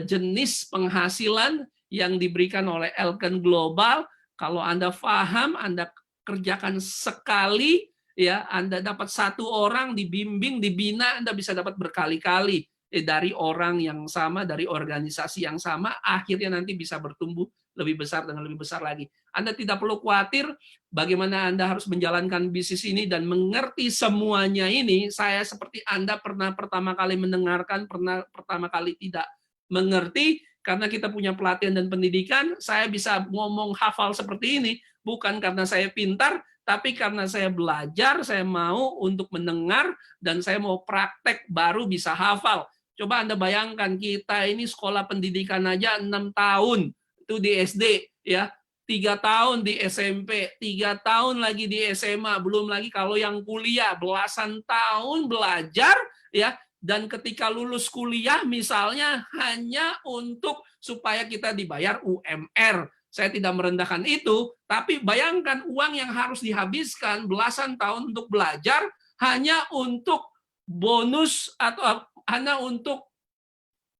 jenis penghasilan yang diberikan oleh Elken Global. Kalau Anda paham, Anda kerjakan sekali, ya Anda dapat 1 orang dibimbing, dibina, Anda bisa dapat berkali-kali dari orang yang sama, dari organisasi yang sama, akhirnya nanti bisa bertumbuh lebih besar dengan lebih besar lagi. Anda tidak perlu khawatir bagaimana Anda harus menjalankan bisnis ini dan mengerti semuanya ini. Saya seperti Anda pernah pertama kali mendengarkan, pernah pertama kali tidak mengerti, karena kita punya pelatihan dan pendidikan, saya bisa ngomong hafal seperti ini, bukan karena saya pintar, tapi karena saya belajar, saya mau untuk mendengar, dan saya mau praktek baru bisa hafal. Coba Anda bayangkan, kita ini sekolah pendidikan aja 6 tahun, itu di SD, ya, 3 tahun di SMP, 3 tahun lagi di SMA, belum lagi kalau yang kuliah, belasan tahun belajar, ya, dan ketika lulus kuliah misalnya hanya untuk supaya kita dibayar UMR. Saya tidak merendahkan itu, tapi bayangkan uang yang harus dihabiskan belasan tahun untuk belajar hanya untuk bonus atau hanya untuk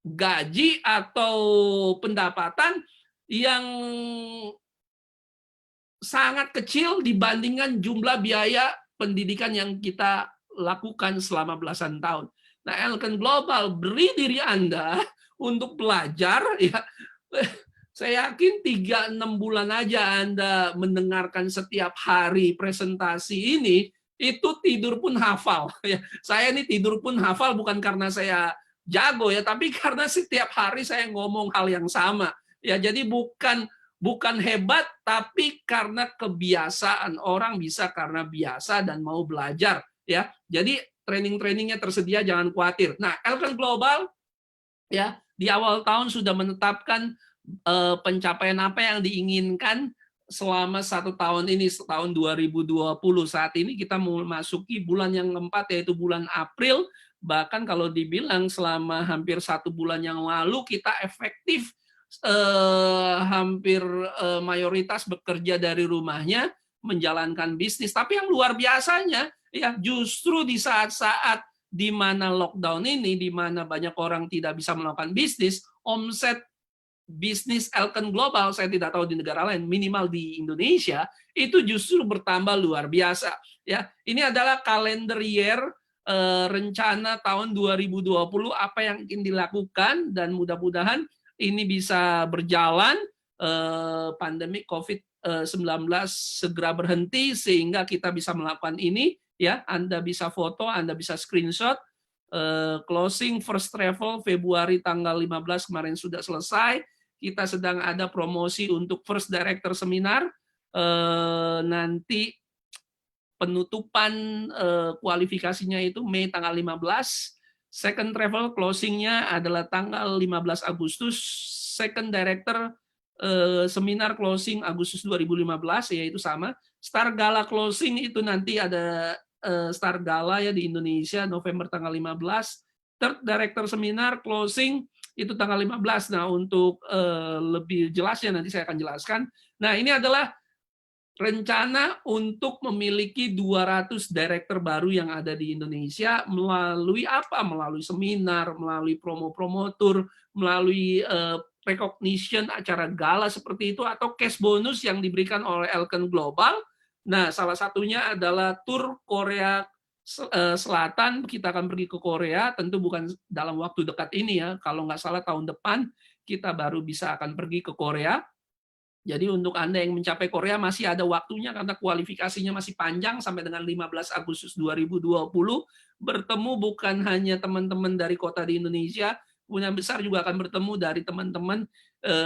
gaji atau pendapatan yang sangat kecil dibandingkan jumlah biaya pendidikan yang kita lakukan selama belasan tahun. Nah, Elken Global beri diri Anda untuk belajar, ya. Saya yakin 3-6 bulan aja Anda mendengarkan setiap hari presentasi ini, itu tidur pun hafal. Saya ini tidur pun hafal bukan karena saya jago ya, tapi karena setiap hari saya ngomong hal yang sama. Ya, jadi bukan hebat, tapi karena kebiasaan. Orang bisa karena biasa dan mau belajar. Ya, jadi training-trainingnya tersedia, jangan khawatir. Nah, Elken Global ya di awal tahun sudah menetapkan pencapaian apa yang diinginkan selama 1 tahun ini, tahun 2020. Saat ini kita memasuki bulan yang keempat, yaitu bulan April. Bahkan kalau dibilang selama hampir 1 bulan yang lalu kita efektif hampir mayoritas bekerja dari rumahnya menjalankan bisnis. Tapi yang luar biasanya ya justru di saat-saat di mana lockdown ini, di mana banyak orang tidak bisa melakukan bisnis, omset bisnis Elken Global, saya tidak tahu di negara lain, minimal di Indonesia, itu justru bertambah luar biasa. Ya, ini adalah kalender year, rencana tahun 2020, apa yang ingin dilakukan, dan mudah-mudahan ini bisa berjalan, pandemi COVID-19 segera berhenti, sehingga kita bisa melakukan ini. Ya, Anda bisa foto, Anda bisa screenshot. Closing first travel Februari tanggal 15 kemarin sudah selesai. Kita sedang ada promosi untuk first director seminar. Nanti penutupan kualifikasinya itu Mei tanggal 15. Second travel closingnya adalah tanggal 15 Agustus. Second director seminar closing Agustus 2015, yaitu sama. Star Gala closing itu nanti ada Star Gala ya di Indonesia November tanggal 15. Third director seminar closing itu tanggal 15. Nah, untuk lebih jelasnya nanti saya akan jelaskan. Nah, ini adalah rencana untuk memiliki 200 director baru yang ada di Indonesia melalui apa? Melalui seminar, melalui promo-promotur, melalui recognition acara gala seperti itu, atau cash bonus yang diberikan oleh Elken Global. Nah, salah satunya adalah tur Korea Selatan. Kita akan pergi ke Korea, tentu bukan dalam waktu dekat ini ya. Kalau nggak salah tahun depan kita baru bisa akan pergi ke Korea. Jadi untuk Anda yang mencapai Korea masih ada waktunya karena kualifikasinya masih panjang sampai dengan 15 Agustus 2020. Bertemu bukan hanya teman-teman dari kota di Indonesia, Kemudian besar juga akan bertemu dari teman-teman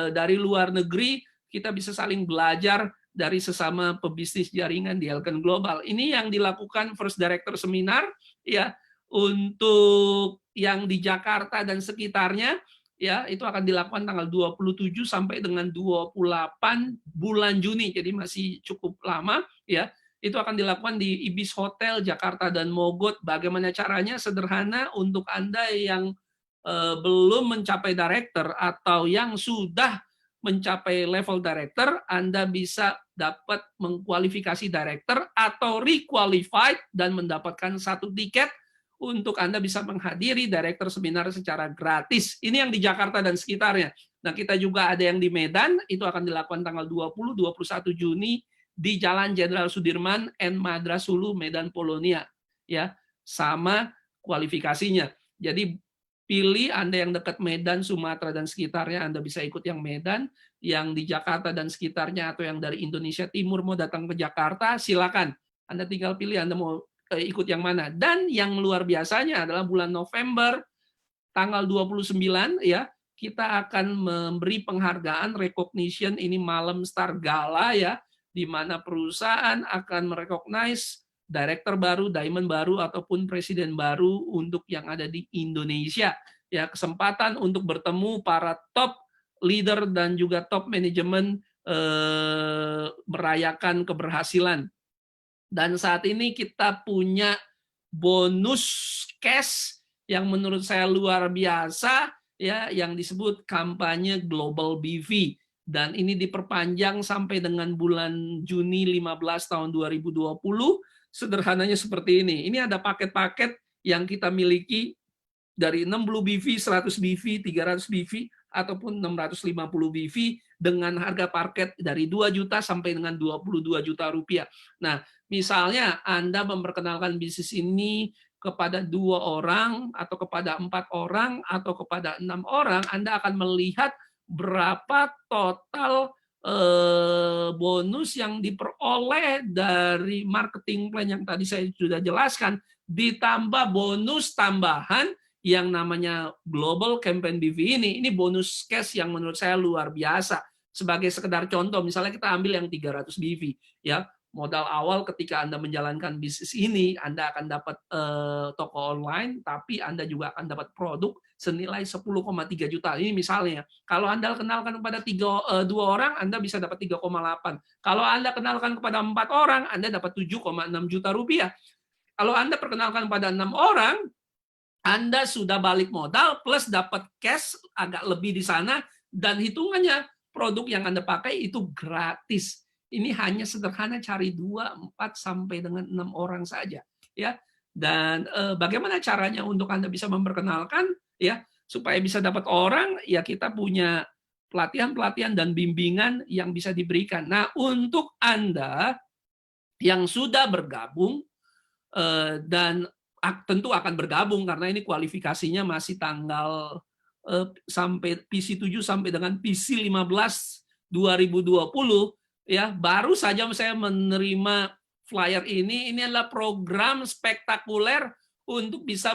dari luar negeri. Kita bisa saling belajar dari sesama pebisnis jaringan di Elken Global. Ini yang dilakukan First Director Seminar ya, untuk yang di Jakarta dan sekitarnya ya, itu akan dilakukan tanggal 27 sampai dengan 28 bulan Juni. Jadi masih cukup lama ya. Itu akan dilakukan di Ibis Hotel Jakarta dan Mogot. Bagaimana caranya? Sederhana, untuk Anda yang belum mencapai director atau yang sudah mencapai level director, Anda bisa dapat mengkualifikasi director atau requalified dan mendapatkan 1 tiket untuk Anda bisa menghadiri director seminar secara gratis. Ini yang di Jakarta dan sekitarnya. Nah, kita juga ada yang di Medan, itu akan dilakukan tanggal 20-21 Juni di Jalan Jenderal Sudirman and Madrasulu, Medan, Polonia. Ya, sama kualifikasinya. Jadi pilih Anda yang dekat Medan, Sumatera, dan sekitarnya, Anda bisa ikut yang Medan, yang di Jakarta dan sekitarnya, atau yang dari Indonesia Timur mau datang ke Jakarta, silakan. Anda tinggal pilih Anda mau ikut yang mana. Dan yang luar biasanya adalah bulan November, tanggal 29, ya, kita akan memberi penghargaan, recognition, ini malam Star Gala, ya, di mana perusahaan akan merecognize director baru, diamond baru, ataupun presiden baru untuk yang ada di Indonesia. Ya, kesempatan untuk bertemu para top leader dan juga top manajemen merayakan keberhasilan. Dan saat ini kita punya bonus cash yang menurut saya luar biasa, ya, yang disebut kampanye Global BV. Dan ini diperpanjang sampai dengan bulan Juni 15 tahun 2020. Sederhananya seperti ini. Ini ada paket-paket yang kita miliki dari 60 BV, 100 BV, 300 BV, ataupun 650 BV dengan harga paket dari 2 juta sampai dengan 22 juta rupiah. Nah, misalnya Anda memperkenalkan bisnis ini kepada 2 orang, atau kepada 4 orang, atau kepada 6 orang, Anda akan melihat berapa total bonus yang diperoleh dari marketing plan yang tadi saya sudah jelaskan, ditambah bonus tambahan yang namanya Global Campaign BV ini bonus cash yang menurut saya luar biasa. Sebagai sekedar contoh, misalnya kita ambil yang 300 BV, ya, modal awal ketika Anda menjalankan bisnis ini, Anda akan dapat toko online, tapi Anda juga akan dapat produk senilai 10,3 juta. Ini misalnya, kalau Anda kenalkan kepada 2 orang, Anda bisa dapat 3,8. Kalau Anda kenalkan kepada 4 orang, Anda dapat 7,6 juta rupiah. Kalau Anda perkenalkan pada 6 orang, Anda sudah balik modal plus dapat cash agak lebih di sana, dan hitungannya produk yang Anda pakai itu gratis. Ini hanya sederhana cari 2, 4 sampai dengan 6 orang saja, ya. Dan bagaimana caranya untuk Anda bisa memperkenalkan, ya, supaya bisa dapat orang, ya, kita punya pelatihan-pelatihan dan bimbingan yang bisa diberikan. Nah, untuk Anda yang sudah bergabung dan tentu akan bergabung karena ini kualifikasinya masih tanggal sampai PC 7 sampai dengan PC 15 2020, ya, baru saja saya menerima flyer ini adalah program spektakuler untuk bisa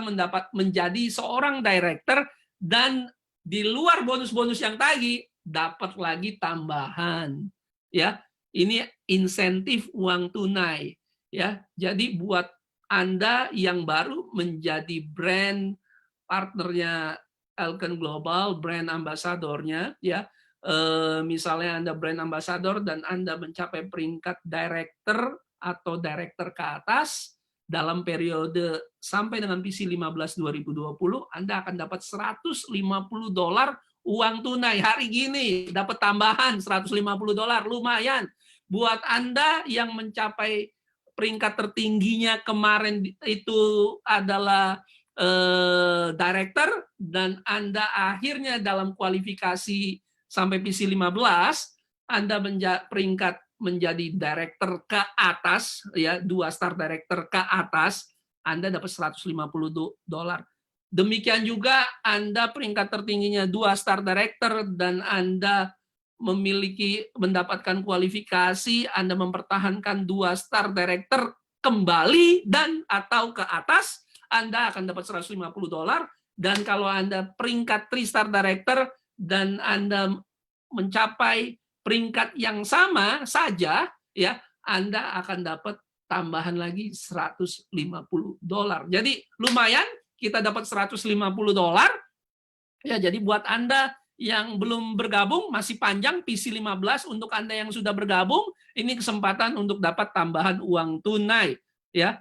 menjadi seorang director, dan di luar bonus-bonus yang tadi dapat lagi tambahan, ya, ini insentif uang tunai, ya. Jadi buat Anda yang baru menjadi brand partnernya Elken Global, brand ambasadornya, ya, misalnya Anda brand ambassador dan Anda mencapai peringkat director atau director ke atas dalam periode sampai dengan PC 15 2020, Anda akan dapat $150 uang tunai. Hari gini dapat tambahan $150, lumayan. Buat Anda yang mencapai peringkat tertingginya kemarin itu adalah director, dan Anda akhirnya dalam kualifikasi sampai PC 15, Anda peringkat menjadi director ke atas, ya, 2 star director ke atas, Anda dapat $150. Demikian juga Anda peringkat tertingginya 2 star director dan Anda mendapatkan kualifikasi, Anda mempertahankan 2 star director kembali dan atau ke atas, Anda akan dapat $150. Dan kalau Anda peringkat 3 star director dan Anda mencapai peringkat yang sama saja, ya, Anda akan dapat tambahan lagi $150. Jadi lumayan, kita dapat $150. Ya, jadi buat Anda yang belum bergabung, masih panjang PC 15. Untuk Anda yang sudah bergabung, ini kesempatan untuk dapat tambahan uang tunai, ya.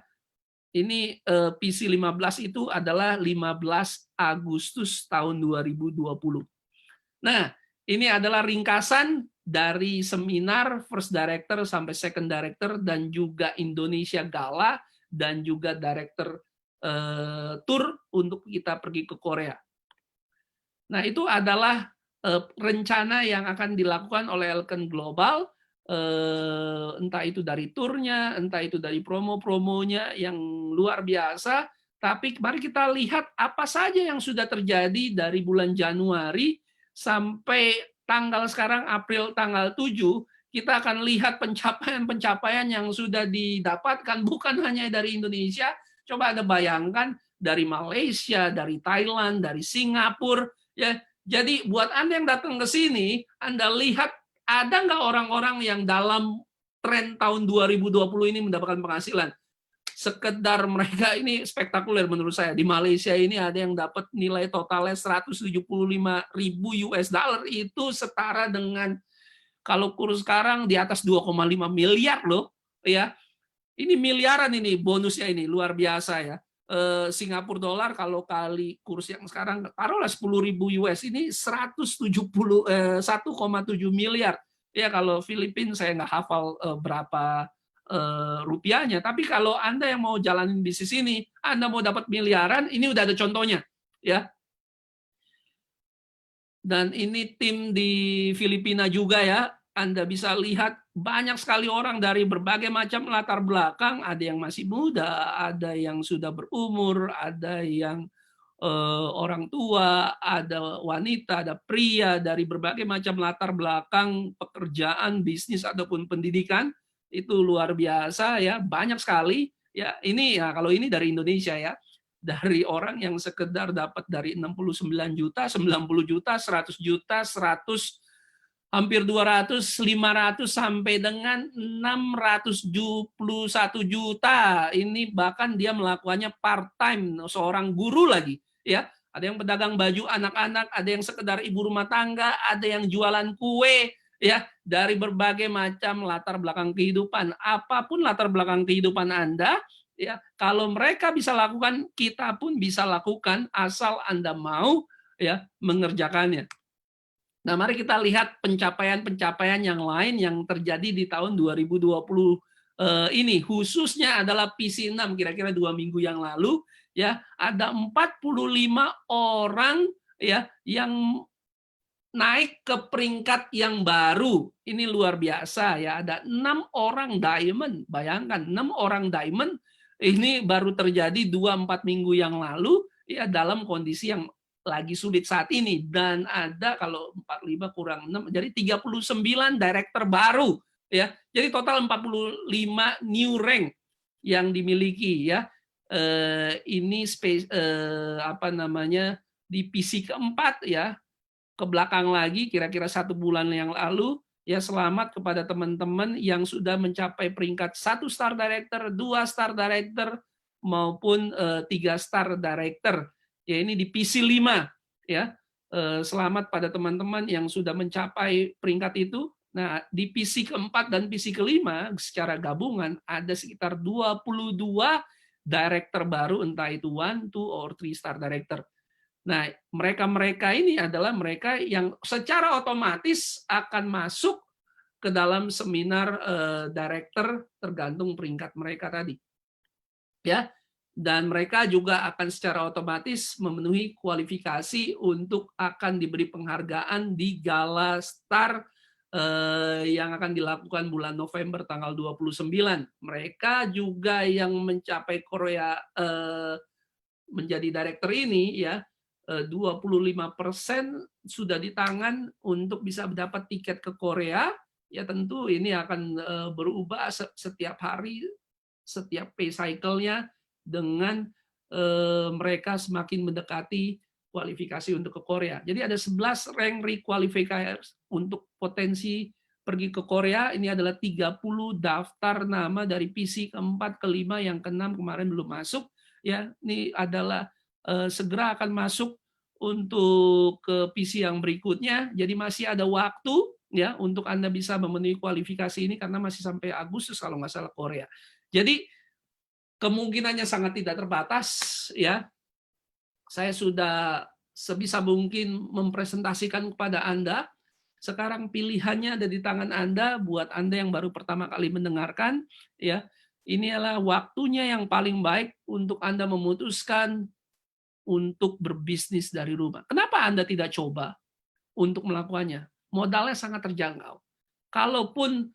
Ini PC 15 itu adalah 15 Agustus tahun 2020. Nah, ini adalah ringkasan dari seminar First Director sampai Second Director dan juga Indonesia Gala dan juga Director Tour untuk kita pergi ke Korea. Nah, itu adalah rencana yang akan dilakukan oleh Elken Global, entah itu dari turnya, entah itu dari promo-promonya yang luar biasa. Tapi mari kita lihat apa saja yang sudah terjadi dari bulan Januari sampai tanggal sekarang April tanggal 7, kita akan lihat pencapaian-pencapaian yang sudah didapatkan bukan hanya dari Indonesia. Coba Anda bayangkan dari Malaysia, dari Thailand, dari Singapura, ya. Jadi buat Anda yang datang ke sini, Anda lihat ada nggak orang-orang yang dalam tren tahun 2020 ini mendapatkan penghasilan? Sekedar mereka ini spektakuler menurut saya. Di Malaysia ini ada yang dapat nilai totalnya 175.000 US dollar, itu setara dengan kalau kurs sekarang di atas 2,5 miliar loh, ya. Ini miliaran ini bonusnya ini luar biasa ya. Singapura dolar kalau kali kurs yang sekarang taruhlah 10.000 US ini 1,7 miliar. Ya kalau Filipina saya nggak hafal berapa rupiahnya, tapi kalau Anda yang mau jalanin bisnis ini, Anda mau dapat miliaran, ini udah ada contohnya, ya. Dan ini tim di Filipina juga ya. Anda bisa lihat banyak sekali orang dari berbagai macam latar belakang, ada yang masih muda, ada yang sudah berumur, ada yang orang tua, ada wanita, ada pria dari berbagai macam latar belakang pekerjaan, bisnis ataupun pendidikan. Itu luar biasa ya, banyak sekali. Ya, ini ya kalau ini dari Indonesia ya. Dari orang yang sekedar dapat dari 69 juta, 90 juta, 100 juta, 100 hampir 200, 500 sampai dengan 671 juta. Ini bahkan dia melakukannya part-time, seorang guru lagi, ya. Ada yang pedagang baju anak-anak, ada yang sekedar ibu rumah tangga, ada yang jualan kue, ya, dari berbagai macam latar belakang kehidupan. Apapun latar belakang kehidupan Anda, ya, kalau mereka bisa lakukan, kita pun bisa lakukan asal Anda mau ya mengerjakannya. Nah, mari kita lihat pencapaian-pencapaian yang lain yang terjadi di tahun 2020 ini, khususnya adalah PC6 kira-kira 2 minggu yang lalu ya, ada 45 orang ya yang naik ke peringkat yang baru. Ini luar biasa ya, ada 6 orang diamond. Bayangkan 6 orang diamond ini baru terjadi 2-4 minggu yang lalu ya, dalam kondisi yang lagi sulit saat ini. Dan ada kalau 45 kurang 6 jadi 39 director baru ya. Jadi total 45 new rank yang dimiliki ya. Ini apa namanya di PC keempat ya. Ke belakang lagi kira-kira 1 bulan yang lalu ya, selamat kepada teman-teman yang sudah mencapai peringkat 1 star director, 2 star director maupun 3 star director. Ya, ini di PC 5 ya. Selamat pada teman-teman yang sudah mencapai peringkat itu. Nah, di PC keempat dan PC kelima secara gabungan ada sekitar 22 director baru, entah itu 1, 2, or 3 star director. Nah, mereka-mereka ini adalah mereka yang secara otomatis akan masuk ke dalam seminar director tergantung peringkat mereka tadi. Ya. Dan mereka juga akan secara otomatis memenuhi kualifikasi untuk akan diberi penghargaan di Gala Star yang akan dilakukan bulan November tanggal 29. Mereka juga yang mencapai Korea menjadi director ini ya, 25% sudah di tangan untuk bisa mendapat tiket ke Korea. Ya tentu ini akan berubah setiap hari, setiap pay cycle-nya, dengan mereka semakin mendekati kualifikasi untuk ke Korea. Jadi ada 11 rank requalifiers untuk potensi pergi ke Korea. Ini adalah 30 daftar nama dari PC keempat, kelima, yang keenam kemarin belum masuk. Ya, ini adalah segera akan masuk untuk ke PC yang berikutnya. Jadi masih ada waktu ya untuk Anda bisa memenuhi kualifikasi ini karena masih sampai Agustus kalau nggak salah Korea. Jadi kemungkinannya sangat tidak terbatas, ya. Saya sudah sebisa mungkin mempresentasikan kepada Anda. Sekarang pilihannya ada di tangan Anda. Buat Anda yang baru pertama kali mendengarkan, ya, ini adalah waktunya yang paling baik untuk Anda memutuskan untuk berbisnis dari rumah. Kenapa Anda tidak coba untuk melakukannya? Modalnya sangat terjangkau. Kalaupun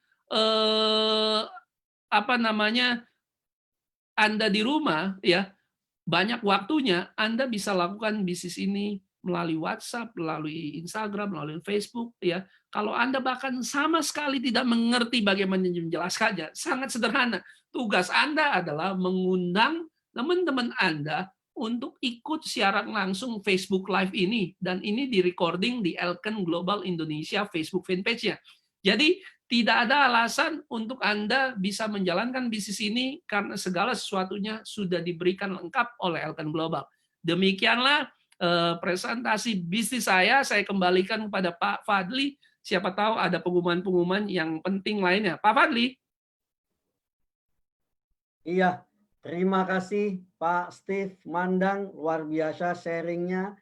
Anda di rumah, ya, banyak waktunya Anda bisa lakukan bisnis ini melalui WhatsApp, melalui Instagram, melalui Facebook, ya. Kalau Anda bahkan sama sekali tidak mengerti bagaimana menjelaskannya, sangat sederhana. Tugas Anda adalah mengundang teman-teman Anda untuk ikut siaran langsung Facebook Live ini, dan ini di-recording di Elken Global Indonesia Facebook fanpage-nya. Jadi tidak ada alasan untuk Anda bisa menjalankan bisnis ini karena segala sesuatunya sudah diberikan lengkap oleh Elken Global. Demikianlah presentasi bisnis saya kembalikan kepada Pak Fadli. Siapa tahu ada pengumuman-pengumuman yang penting lainnya. Pak Fadli. Iya, terima kasih Pak Steve Mandang, luar biasa sharingnya.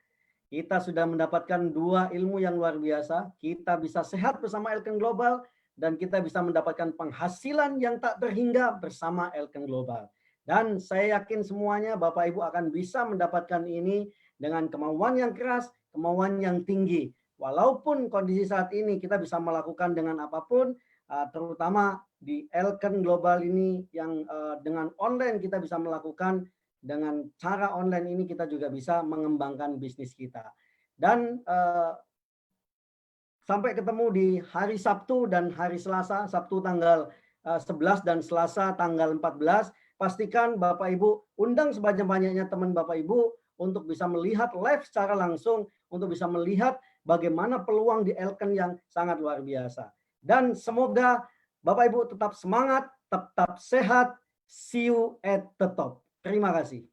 Kita sudah mendapatkan 2 ilmu yang luar biasa. Kita bisa sehat bersama Elken Global, dan kita bisa mendapatkan penghasilan yang tak terhingga bersama Elken Global. Dan saya yakin semuanya Bapak Ibu akan bisa mendapatkan ini dengan kemauan yang keras, kemauan yang tinggi. Walaupun kondisi saat ini kita bisa melakukan dengan apapun, terutama di Elken Global ini yang dengan online kita bisa melakukan, dengan cara online ini kita juga bisa mengembangkan bisnis kita. Dan sampai ketemu di hari Sabtu dan hari Selasa, Sabtu tanggal 11 dan Selasa tanggal 14. Pastikan Bapak Ibu undang sebanyak-banyaknya teman Bapak Ibu untuk bisa melihat live secara langsung, untuk bisa melihat bagaimana peluang di Elken yang sangat luar biasa. Dan semoga Bapak Ibu tetap semangat, tetap sehat. See you at the top. Terima kasih.